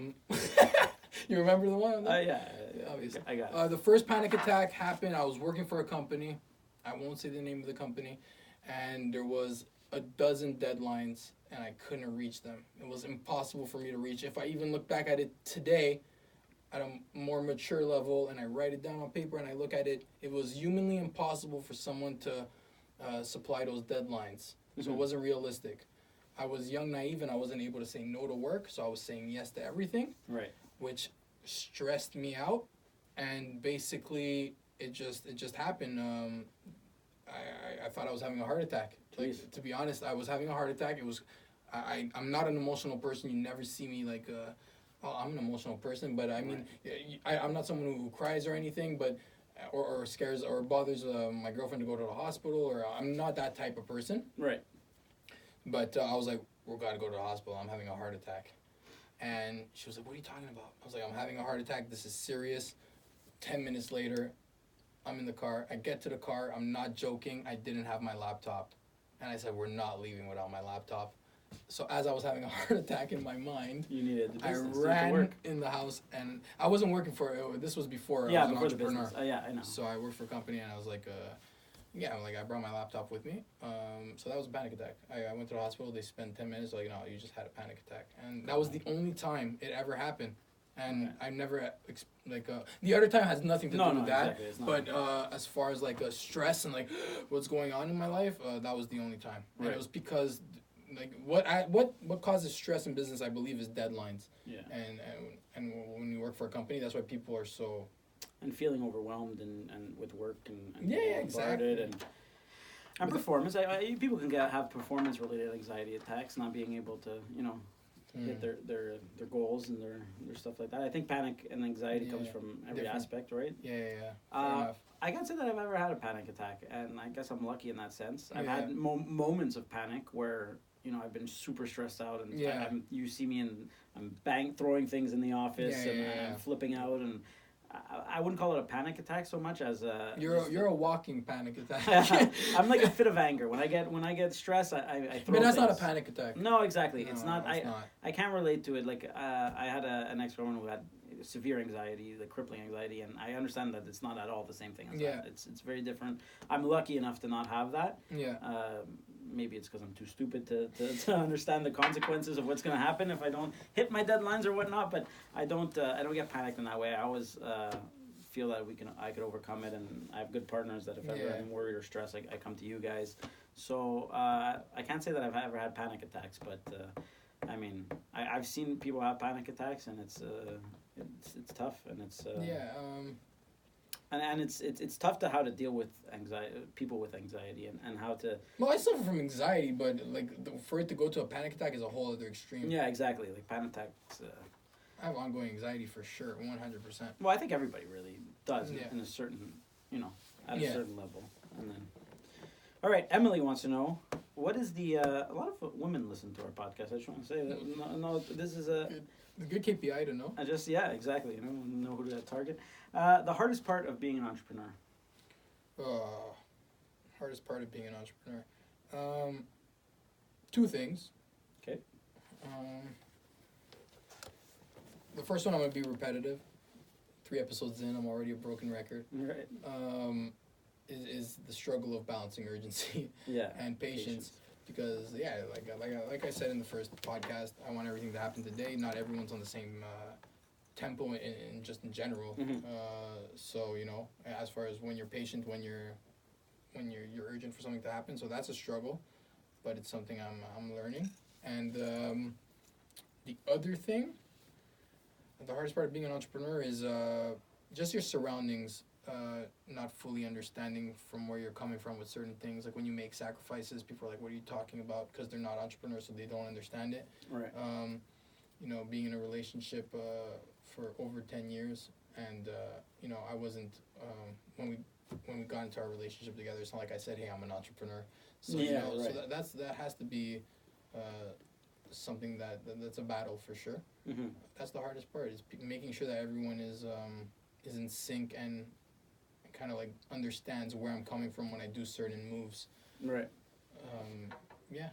You remember the one? Yeah, Obviously. I got it. The first panic attack happened. I was working for a company. I won't say the name of the company, and there was a dozen deadlines, and I couldn't reach them. It was impossible for me to reach. If I even look back at it today, at a more mature level, and I write it down on paper and I look at it, it was humanly impossible for someone to supply those deadlines. So it Mhm. wasn't realistic. I was young, naive, and I wasn't able to say no to work, so I was saying yes to everything, Right. which stressed me out, and basically it just happened. I thought I was having a heart attack. Like, Jeez. to be honest, I was having a heart attack. It was, I'm not an emotional person. You never see me like, oh, I'm an emotional person, but I mean, I'm not someone who cries or anything, but or scares or bothers my girlfriend to go to the hospital, or I'm not that type of person. Right. But I was like, we gotta go to the hospital. I'm having a heart attack. And she was like, what are you talking about? I was like, I'm having a heart attack. This is serious. 10 minutes later, I'm in the car. I get to the car. I'm not joking. I didn't have my laptop. And I said, we're not leaving without my laptop. So as I was having a heart attack in my mind, You needed the I business to ran work. in the house, and I wasn't working for it. This was before Yeah, I was before an the entrepreneur. business. Yeah, I know. So I worked for a company, and I was like, yeah, like I brought my laptop with me. So that was a panic attack. I went to the hospital. They spent 10 minutes like, no, you just had a panic attack, and that was the only time it ever happened. And Okay. I never the other time has nothing to do with that. Exactly. It's not. But as far as like stress and like what's going on in my life, that was the only time. And Right. it was because like what causes stress in business, I believe, is deadlines. Yeah. And when you work for a company, that's why people are so. And feeling overwhelmed and with work and Yeah, being exactly. bombarded and performance. People can have performance related anxiety attacks, not being able to hit their goals and their stuff like that. I think panic and anxiety comes Yeah, from every different. aspect, right? Yeah. Fair Uh, enough. I can't say that I've ever had a panic attack, and I guess I'm lucky in that sense. I've Yeah. had moments of panic where I've been super stressed out, and Yeah. you see me and I'm throwing things in the office, Yeah, and yeah. I'm flipping out, and I wouldn't call it a panic attack so much as a. You're a walking panic attack. I'm like a fit of anger when I get stressed. I throw. But that's not a things. panic attack. No, exactly. No, It's not. it's not. I can't relate to it. Like I had an ex-girlfriend who had severe anxiety, like crippling anxiety, and I understand that it's not at all the same thing as Yeah. that. It's very different. I'm lucky enough to not have that. Yeah. Maybe it's because I'm too stupid to understand the consequences of what's going to happen if I don't hit my deadlines or whatnot. But I don't get panicked in that way. I always feel that I could overcome it, and I have good partners that if ever Yeah. I'm worried or stressed, I come to you guys. So I can't say that I've ever had panic attacks, but I mean I've seen people have panic attacks, and it's tough, and it's Yeah. and it's tough to how to deal with people with anxiety and how to. Well, I suffer from anxiety, but like for it to go to a panic attack is a whole other extreme. Yeah, exactly. Like panic attacks. I have ongoing anxiety for sure, 100%. Well, I think everybody really does Yeah. in a certain, at a Yeah. certain level. And then, all right, Emily wants to know, What is the a lot of women listen to our podcast. I just want to say that no this is a Good KPI to know. I just yeah exactly know who to target. The hardest part of being an entrepreneur. Hardest part of being an entrepreneur. Two things. Okay. The first one, I'm gonna be repetitive. 3 episodes in, I'm already a broken record. Right. Is the struggle of balancing urgency Yeah. and patience. Because like I said in the first podcast, I want everything to happen today. Not everyone's on the same tempo in just in general. Mhm. So as far as when you're patient, when you're urgent for something to happen, so that's a struggle, but it's something I'm learning. And the other thing, the hardest part of being an entrepreneur is just your surroundings. Not fully understanding from where you're coming from with certain things. Like when you make sacrifices, people are like, what are you talking about? Because they're not entrepreneurs, so they don't understand it. Right. Being in a relationship for over 10 years, and I wasn't when we got into our relationship together, it's not like I said, hey, I'm an entrepreneur. So Yeah, so right. that has to be something that's a battle for sure. Mm-hmm. That's the hardest part, is making sure that everyone is in sync and kind of like understands where I'm coming from when I do certain moves. Right. Yeah.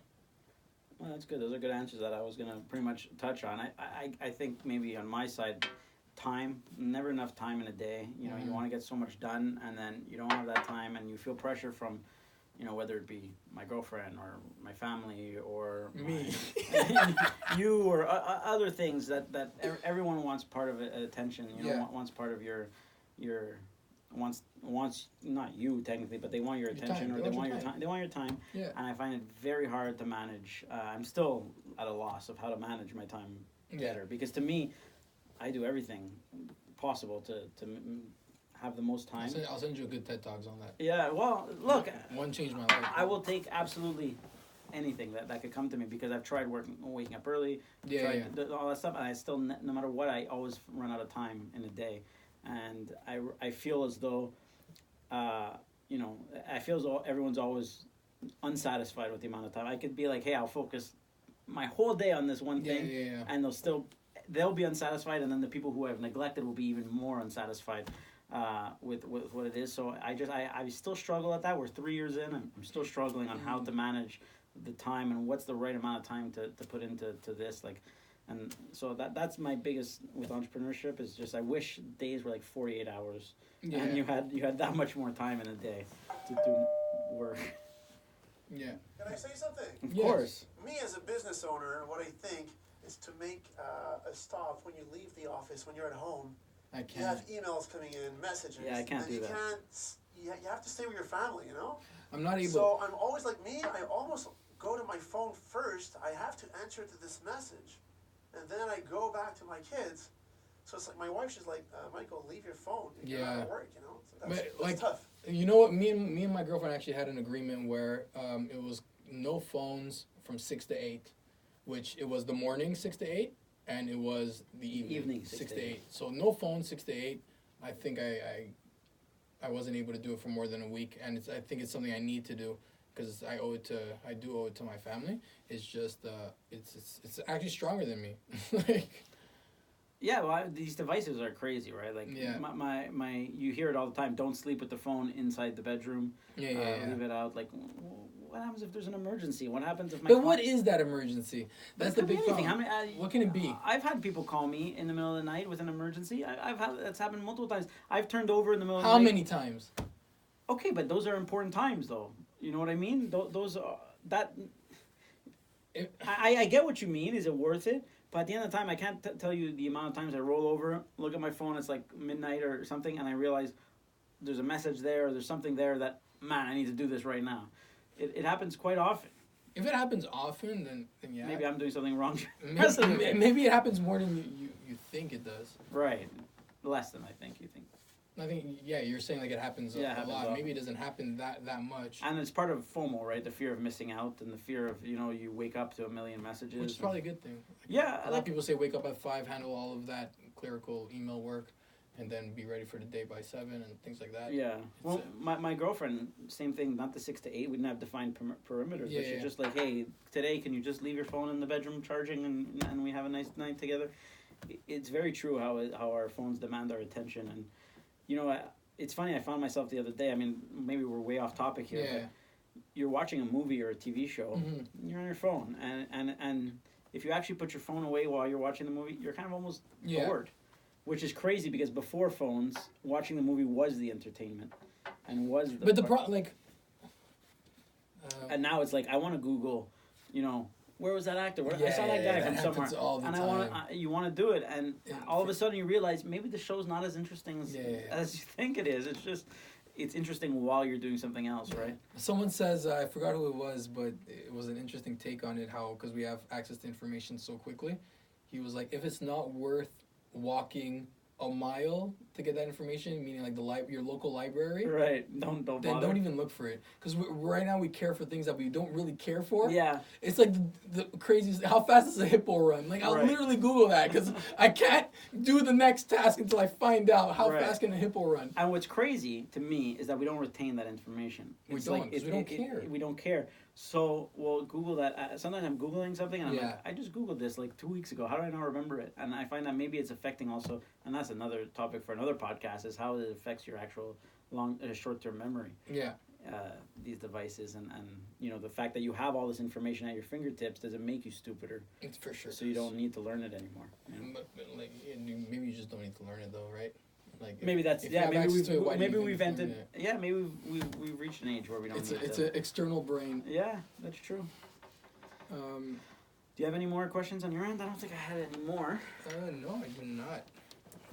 Well, that's good. Those are good answers that I was gonna pretty much touch on. I think maybe on my side, time, never enough time in a day. You Mhm. want to get so much done, and then you don't have that time, and you feel pressure from, whether it be my girlfriend or my family or Me. you or other things that everyone wants part of attention. Yeah. Wants part of your wants not you technically, but they want your Your attention, time. or They they want want your your time. They want your time. Yeah. And I find it very hard to manage. I'm still at a loss of how to manage my time better, because to me, I do everything possible to have the most time. I'll send you a good TED Talks on that. Yeah, well, look, One changed my life. I will take absolutely anything that could come to me, because I've tried waking up early, Yeah, tried yeah. all that stuff, and I still, no matter what, I always run out of time in a day, and I feel as though, I feel as though everyone's always unsatisfied with the amount of time. I could be like, hey, I'll focus my whole day on this one Yeah, thing, yeah. and they'll be unsatisfied, and then the people who I've neglected will be even more unsatisfied with what it is. So I still struggle at that. We're 3 years in, and I'm still struggling on how to manage the time and what's the right amount of time to put into this. And so that's my biggest with entrepreneurship, is just I wish days were like 48 hours, Yeah. and you had that much more time in a day to do work. Yeah. Can I say something? Of Yes. course. Me as a business owner, what I think is to make a stop when you leave the office, when you're at home. I You can't. have emails coming in, messages. Yeah, I can't and do you that. Can't, you have to stay with your family, I'm not able. So I'm always like me, I almost go to my phone first. I have to answer to this message. And then I go back to my kids. So it's like my wife, she's like, Michael, leave your phone. You're out Yeah. of work, So But, that's like, tough. You know what? Me and my girlfriend actually had an agreement where it was no phones from 6 to 8, which it was the morning 6 to 8, and it was the evening 6 to 8. So no phone 6 to 8. I think I wasn't able to do it for more than a week, and I think it's something I need to do, because I do owe it to my family. It's just it's actually stronger than me. Like, Yeah, well, these devices are crazy, right? Like, Yeah. my you hear it all the time. Don't sleep with the phone inside the bedroom. yeah. Leave it out. Like, what happens if there's an emergency? What happens if my? But what is that emergency? That's the It could be big anything. problem. How many, What can it be? I've had people call me in the middle of the night with an emergency. That's happened multiple times. I've turned over in the middle of the How night. many times? Okay, but those are important times, though. You know what I mean? Those are that. It- I get what you mean. Is it worth it? But at the end of the time, I can't tell you the amount of times I roll over, look at my phone, it's like midnight or something, and I realize there's a message there, or there's something there that, man, I need to do this right now. It happens quite often. If it happens often, then yeah. Maybe I'm doing something wrong. Maybe it happens more than you think it does. Right. Less than I think you think. I think, yeah, you're saying like it happens Yeah, it a happens lot. often. Maybe it doesn't happen that much. And it's part of FOMO, right? The fear of missing out and the fear of, you wake up to a million messages. Which is probably a good thing. Yeah, A lot of people say wake up at 5, handle all of that clerical email work, and then be ready for the day by 7 and things like that. Yeah. Well, It's, my girlfriend, same thing. Not the 6 to 8. We didn't have defined perimeters, Yeah, but she's yeah. just like, hey, today can you just leave your phone in the bedroom charging and we have a nice night together. It's very true how our phones demand our attention, and you know, it's funny. I found myself the other day. I mean, maybe we're way off topic here, yeah. but you're watching a movie or a TV show, Mhm. you're on your phone, and if you actually put your phone away while you're watching the movie, you're kind of almost Yeah. bored, which is crazy because before phones, watching the movie was the entertainment, and was the. But the part- like. and now it's like I want to Google, you know, where was that actor? I saw that guy from happens somewhere, all the and time. you want to do it, and Yeah. all of a sudden you realize maybe the show's not as interesting as, Yeah. as you think it is. It's just, it's interesting while you're doing something else, right? Someone says, I forgot who it was, but it was an interesting take on it, how, because we have access to information so quickly. He was like, if it's not worth walking a mile to get that information, meaning like your local library, Right. Don't then bother. don't even look for it. Because right now we care for things that we don't really care for. Yeah. It's like the craziest. How fast does a hippo run? Like I'll Right. literally Google that because I can't do the next task until I find out how Right. fast can a hippo run. And what's crazy to me is that we don't retain that information. We It's don't, like 'cause we don't care. We don't care. So we'll Google that. Sometimes I'm Googling something and I'm Yeah. like, I just Googled this like 2 weeks ago. How do I not remember it? And I find that maybe it's affecting also, and that's another topic for another podcast, is how it affects your actual short-term memory. Yeah. These devices and you know the fact that you have all this information at your fingertips doesn't make you stupider. It's for sure. So you don't need to learn it anymore. You know? But like, maybe you just don't need to learn it though, right? Like Maybe that's if you yeah. have Maybe access to it, why do maybe you we've think entered. Yeah, maybe we've reached an age where we don't It's need it's to. an external brain. Yeah, that's true. Um, Do you have any more questions on your end? I don't think I had any more. no, I do not.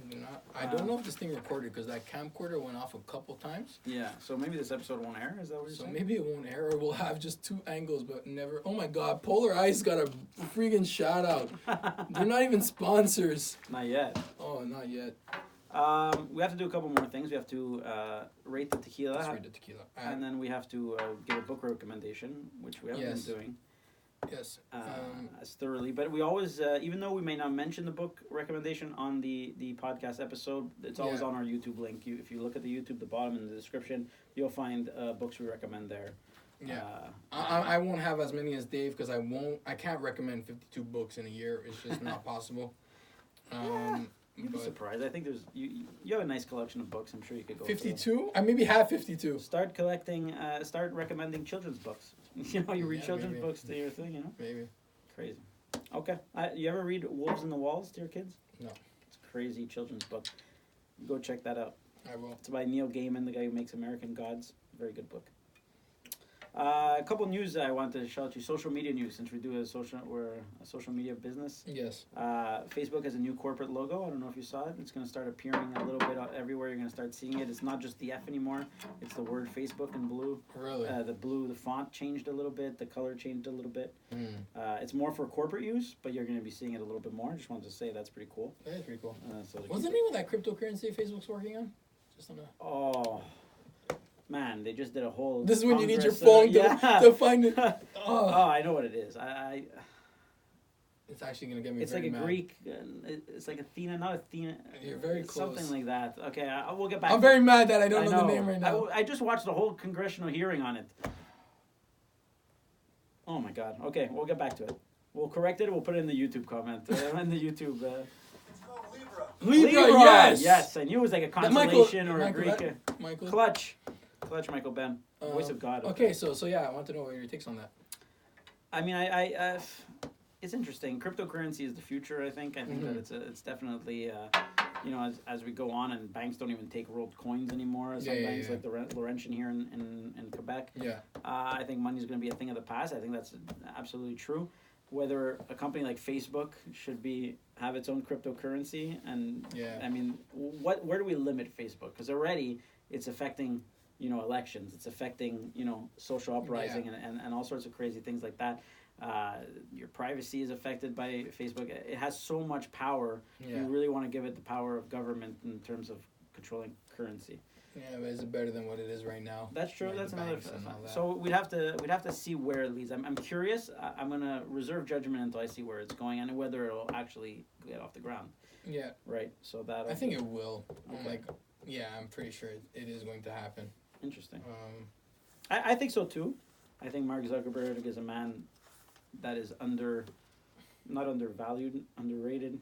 I do not. I don't know if this thing recorded because that camcorder went off a couple times. Yeah, so maybe this episode won't air. Is that what you're So saying? maybe it won't air, or we'll have just 2 angles, but never. Oh my God, Polar Ice got a freaking shout out. They're not even sponsors. Not yet. Oh, not yet. We have to do a couple more things. We have to rate the tequila, Let's read the tequila. and then we have to give a book recommendation, which we haven't Yes. been doing Yes. as thoroughly. But we always, even though we may not mention the book recommendation on the podcast episode, it's always Yeah. on our YouTube link. If you look at the YouTube, the bottom in the description, you'll find books we recommend there. Yeah. I won't have as many as Dave because I can't recommend 52 books in a year. It's just not possible. You'd be But surprised. I think there's you have a nice collection of books. I'm sure you could go. through. 52? I maybe have 52. Start collecting. Start recommending children's books. You know, you read Yeah, children's maybe. books to your thing. You know, Maybe. crazy. Okay. You ever read Wolves in the Walls to your kids? No. It's a crazy children's book. Go check that out. I will. It's by Neil Gaiman, the guy who makes American Gods. Very good book. A couple news I wanted to shout out to. Social media news, since we're a social media business. Yes. Facebook has a new corporate logo. I don't know if you saw it. It's going to start appearing a little bit everywhere. You're going to start seeing it. It's not just the F anymore. It's the word Facebook in blue. Really? The font changed a little bit. The color changed a little bit. Mm. It's more for corporate use, but you're going to be seeing it a little bit more. Just wanted to say that's pretty cool. That is pretty cool. So What's the name of that cryptocurrency Facebook's working on? Just on a... Oh, man, they just did a whole. This is when you need your Congress, phone to find it. Oh, Oh. I know what it is. I It's actually going to get me it's very like a mad. Greek. It's like Athena, not Athena. You're very Something close. like that. Okay, we'll get back. I'm to very it. mad that I don't I know the name right now. I just watched the whole congressional hearing on it. Oh my God. Okay, we'll get back to it. We'll correct it. We'll put it in the YouTube comment. In the YouTube. It's called Libra. Libra, yes! Yes, I knew it was like a That Michael- constellation or a Michael, Greek. that- Michael? Clutch, Michael Ben, voice of God. Okay, so yeah, I want to know what your takes on that. I mean, it's interesting. Cryptocurrency is the future. I think Mm-hmm. that it's definitely you know, as we go on and banks don't even take rolled coins anymore. Some Yeah, banks yeah. like the Laurentian here in Quebec. Yeah. I think money is going to be a thing of the past. I think that's absolutely true. Whether a company like Facebook should have its own cryptocurrency, and Yeah. I mean, where do we limit Facebook? Because already it's affecting, you know, elections. It's affecting, you know, social uprising and all sorts of crazy things like that. Your privacy is affected by Facebook. It has so much power. Yeah. You really want to give it the power of government in terms of controlling currency. Yeah, but is it better than what it is right now? That's true. Like That's the another. banks and all that. So we'd have to see where it leads. I'm curious. I'm gonna reserve judgment until I see where it's going and whether it'll actually get off the ground. Yeah, Right. So that. I think it will. Okay. I'm pretty sure it is going to happen. Interesting. Um, I think so too. I think Mark Zuckerberg is a man that is not undervalued, underrated,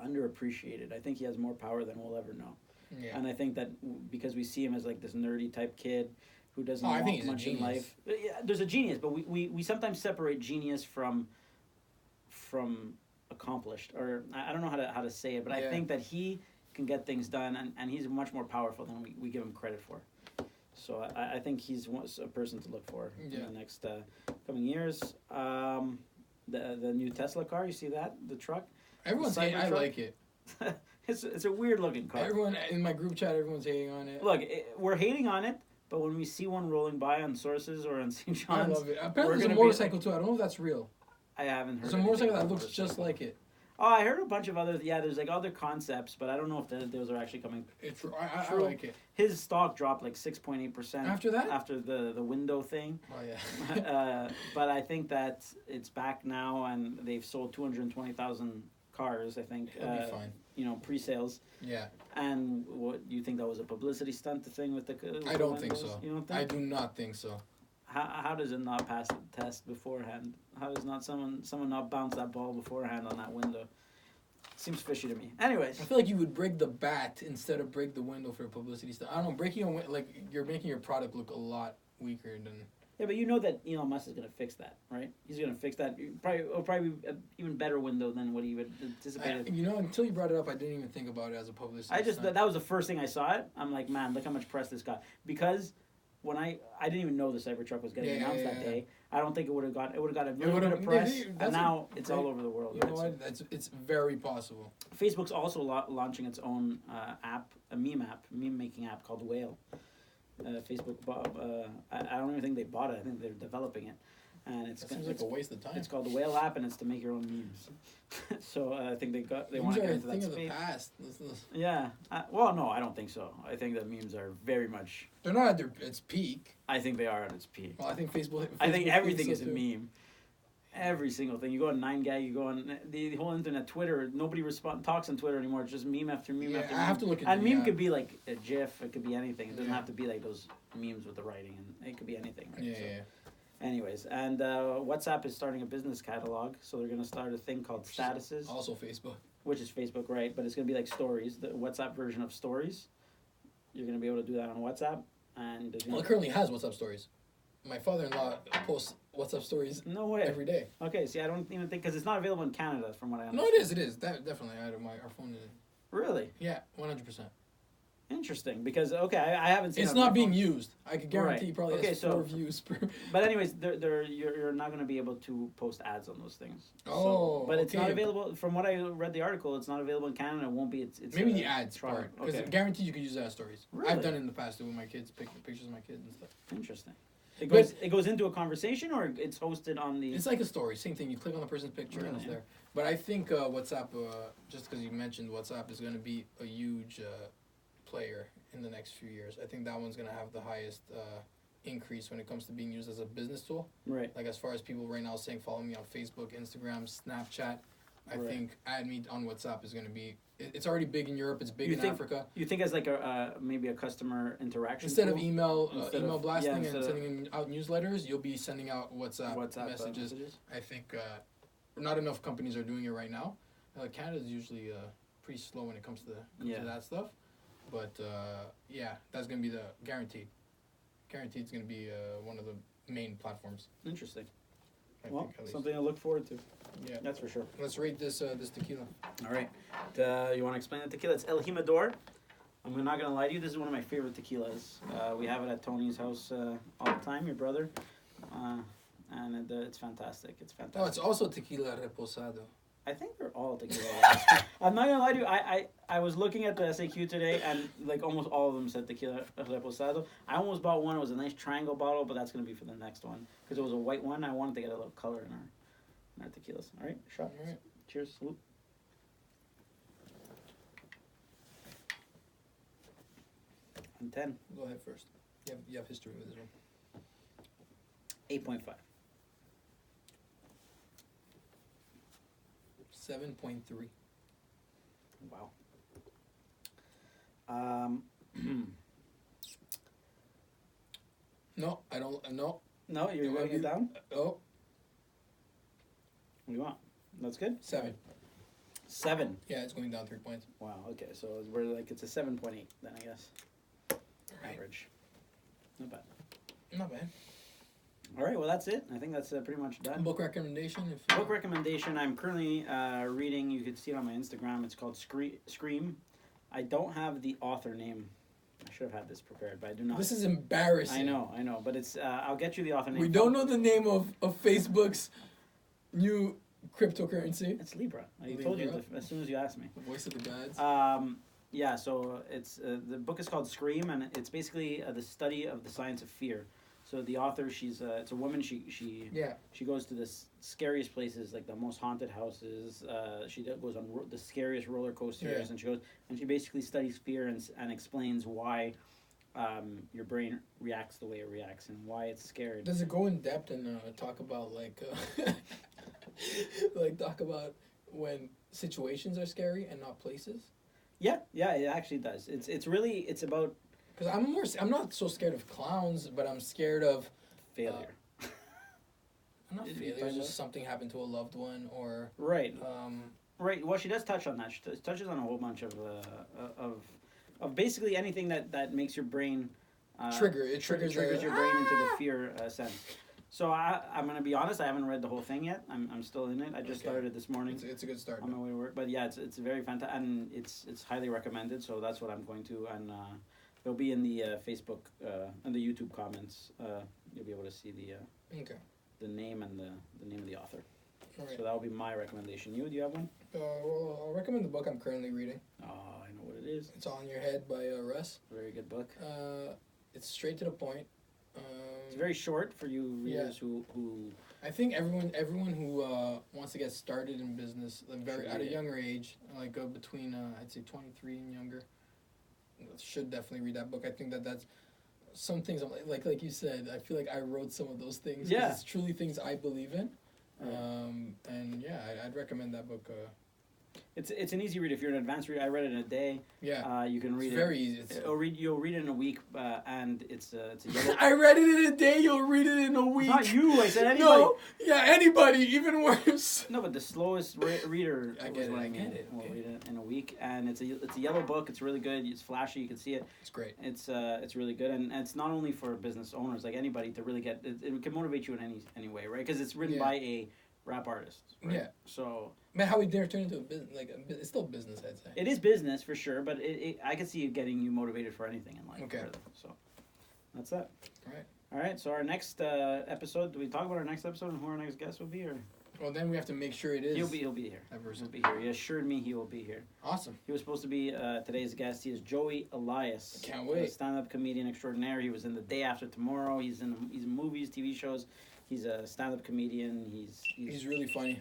underappreciated. I think he has more power than we'll ever know. yeah. And I think that because we see him as like this nerdy type kid who doesn't I think want he's a much in genius. life. Yeah, there's a genius, but we sometimes separate genius from accomplished, or I don't know how to say it, but I Yeah. think that he can get things done, and he's much more powerful than we give him credit for. So I think he's a person to look for in Yeah. the next coming years. The new Tesla car, you see that? The truck? Everyone's hating. I Cybertruck? like it. It's a weird looking car. Everyone in my group chat, everyone's hating on it. Look, we're hating on it, but when we see one rolling by on Sources or on St. I John's, love it. we're Apparently, there's a gonna motorcycle too. I don't know if that's real. I haven't heard. There's a anything motorcycle that about looks motorcycle. just like it. Oh, I heard a bunch of other. Yeah, there's like other concepts, but I don't know if those are actually coming. It's I True. like it. His stock dropped like 6.8% After that? after the window thing. Oh yeah. But I think that it's back now, and they've sold 220,000 cars. I think. It'll be fine. Pre-sales. Yeah. And what you think that was a publicity stunt? The thing with the. I don't think so. You don't think? I do not think so. How does it not pass the test beforehand? How does not someone not bounce that ball beforehand on that window? Seems fishy to me. Anyways, I feel like you would break the bat instead of break the window for publicity stuff. I don't know. Breaking you're making your product look a lot weaker than. yeah, but you know that Elon Musk is gonna fix that, right? He's gonna fix that. It'll probably be an even better window than what he would anticipated. Until you brought it up, I didn't even think about it as a publicity. I just stunt. that was the first thing I saw it. I'm like, man, look how much press this got. Because when I didn't even know the Cybertruck was getting announced that day. I don't think it would have got a little bit of press, and now it's all over the world. You know what? It's very possible. Facebook's also launching its own app, a meme making app called Whale. Facebook I don't even think they bought it. I think they're developing it, and That seems like a waste of time. it's called the Whale app, and it's to make your own memes. So I think they want Memes to are get a into that thing of the space. past. Yeah. Well, no, I don't think so. I think that memes are very much. They're not at its peak. I think they are at its peak. Well, I think Facebook I think thinks everything so is a too. meme. Every single thing. You go on 9gag, you go on the whole internet, Twitter. Nobody talks on Twitter anymore. It's just meme after meme Yeah, after I meme. have to look at And the, meme could be like a GIF. It could be anything. It doesn't Yeah. have to be like those memes with the writing, and it could be anything. Right? Yeah, So, yeah. Anyways, and WhatsApp is starting a business catalog, so they're gonna start a thing called Statuses, Also Facebook. which is Facebook, right? But it's gonna be like Stories, the WhatsApp version of Stories. You're gonna be able to do that on WhatsApp, and there's Well, gonna- it currently has WhatsApp stories. My father-in-law posts WhatsApp stories no way. every day. Okay, see, I don't even think because it's not available in Canada, from what I No, understand. it is. Definitely. Our phone is. Really? Yeah, 100%. Interesting, because I haven't seen. It's it on my not being phone. used. I could guarantee Right. you probably Okay, has so- 4 views per. But anyways, you're not going to be able to post ads on those things. Oh, but it's not okay. available. From what I read the article, it's not available in Canada. It won't be. It's Maybe the ads trial. part. Because Okay, guaranteed you could use that as stories. Really? I've done it in the past too with my kids, pictures of my kids and stuff. interesting. It But- goes into a conversation, or it's hosted on the. It's like a story. Same thing. You click on the person's picture and it's Really? there. But I think WhatsApp, just because you mentioned WhatsApp, is going to be a huge player in the next few years. I think that one's going to have the highest increase when it comes to being used as a business tool. Right. Like as far as people right now saying follow me on Facebook, Instagram, Snapchat, I Right. think add me on WhatsApp is going to be. It's already big in Europe. It's big You in think- Africa. You think as like a maybe a customer interaction Instead of tool? email, Instead email of- blasting yeah, and instead of- sending out newsletters, you'll be sending out WhatsApp, messages. I think not enough companies are doing it right now. Canada's usually pretty slow when it comes to that stuff. But yeah, that's gonna be the guaranteed. Guaranteed, it's gonna be one of the main platforms. Interesting. I Well, think, at least. something to look forward to. Yeah. That's for sure. Let's rate this tequila. All right. You want to explain the tequila? It's El Jimador. I'm not going to lie to you. This is one of my favorite tequilas. We have it at Tony's house all the time, your brother. And it's fantastic. It's fantastic. Oh, it's also tequila reposado. I think they're all tequila. I'm not going to lie to you. I was looking at the SAQ today, and like almost all of them said tequila reposado. I almost bought one. It was a nice triangle bottle, but that's going to be for the next one. Because it was a white one. I wanted to get a little color in our tequilas. All right, shot. All right. Cheers. Salute. and 10. Go ahead first. You have history with this one. 8.5. 7.3. Wow. No, I don't. No. No, you're You want writing it you- down? Oh, What do you want? That's good? 7. 7. Yeah, it's going down 3 points. Wow, okay, so we're like, it's a 7.8 then, I guess. Right. Average. Not bad. Not bad. All right, well, that's it. I think that's pretty much done. Book recommendation. If Book recommendation, I'm currently reading, you can see it on my Instagram, it's called Scream. I don't have the author name. I should have had this prepared, but I do not. This is embarrassing. I know, but it's, I'll get you the author name. We don't know the name of Facebook's new cryptocurrency. It's Libra. I told you Libra. as soon as you asked me. The voice of the gods. Yeah, so it's the book is called Scream, and it's basically the study of the science of fear. So the author, it's a woman. She Yeah. she goes to the scariest places, like the most haunted houses. She goes on the scariest roller coasters, Yeah. and she basically studies fear and explains why your brain reacts the way it reacts and why it's scared. Does it go in depth and talk about like talk about when situations are scary and not places? Yeah, it actually does. It's about Because I'm not so scared of clowns, but I'm scared of failure. I'm not Did you failure. find Just out? something happened to a loved one or Right. um. Right. Well, she does touch on that. She touches on a whole bunch of basically anything that makes your brain Trigger. It triggers your brain into the fear sense. So I'm gonna be honest. I haven't read the whole thing yet. I'm still in it. I just Okay. started it this morning It's a good start. on my way to work. But yeah, it's very fantastic, and it's highly recommended. So that's what I'm going to, and it'll be in the Facebook and the YouTube comments. You'll be able to see Okay. the name and the name of the author. All right. So that will be my recommendation. Do you have one? Well, I'll recommend the book I'm currently reading. Oh, I know what it is. It's All in Your Head by Russ. Very good book. It's straight to the point. It's very short for you readers who I think everyone who wants to get started in business Should at a read it. younger age, like between I'd say 23 and younger, should definitely read that book. I think that's some things like you said. I feel like I wrote some of those things. 'Cause Yeah. it's truly things I believe in. Right. And yeah, I'd recommend that book. it's an easy read. If you're an advanced reader, I read it in a day. Yeah, You can read it's it. very easy. It's, You'll read it in a week, and it's a yellow. I read it in a day. You'll read it in a week. Not you. I said anybody. No, yeah, anybody. Even worse. No, but the slowest reader I was get it, what I I get mean. it, Will okay. read it in a week, and it's a yellow book. It's really good. It's flashy. You can see it. It's great. It's really good, and it's not only for business owners, like anybody to really get. It can motivate you in any way, right? Because it's written Yeah. by a rap artist. Right? Yeah. So Man, how we dare turn into a business? It's still business, I'd say. it is business for sure, but I could see it getting you motivated for anything in life. Okay. Really. So that's that. All right. All right. So our next episode. Do we talk about our next episode and who our next guest will be, or Well, then we have to make sure it is. he'll be here. that He'll person. be here. He assured me he will be here. Awesome. He was supposed to be today's guest. He is Joey Elias. Can't wait. A stand-up comedian extraordinaire. He was in The Day After Tomorrow. He's in movies, TV shows. He's a stand-up comedian. He's really funny.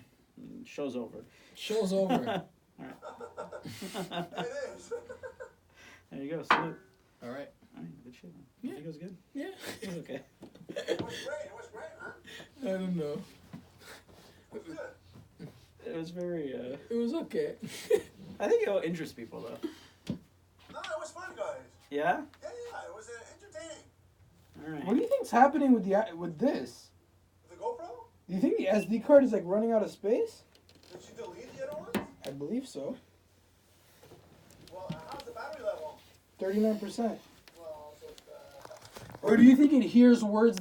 Show's over. Show's over. It is. There you go. Salute. All right. All right, good shit. Man. Yeah. You think it was good? Yeah. It was okay. It was great, huh? I don't know. It was good. It was very. It was okay. I think it'll interest people though. No, it was fun, guys. Yeah. Yeah, it was entertaining. All right. What do you think's happening with this? The GoPro? Do you think the SD card is like running out of space? Did you delete the other ones? I believe so. Well, how's the battery level? 39%. Well, so, Or do you think it hears words that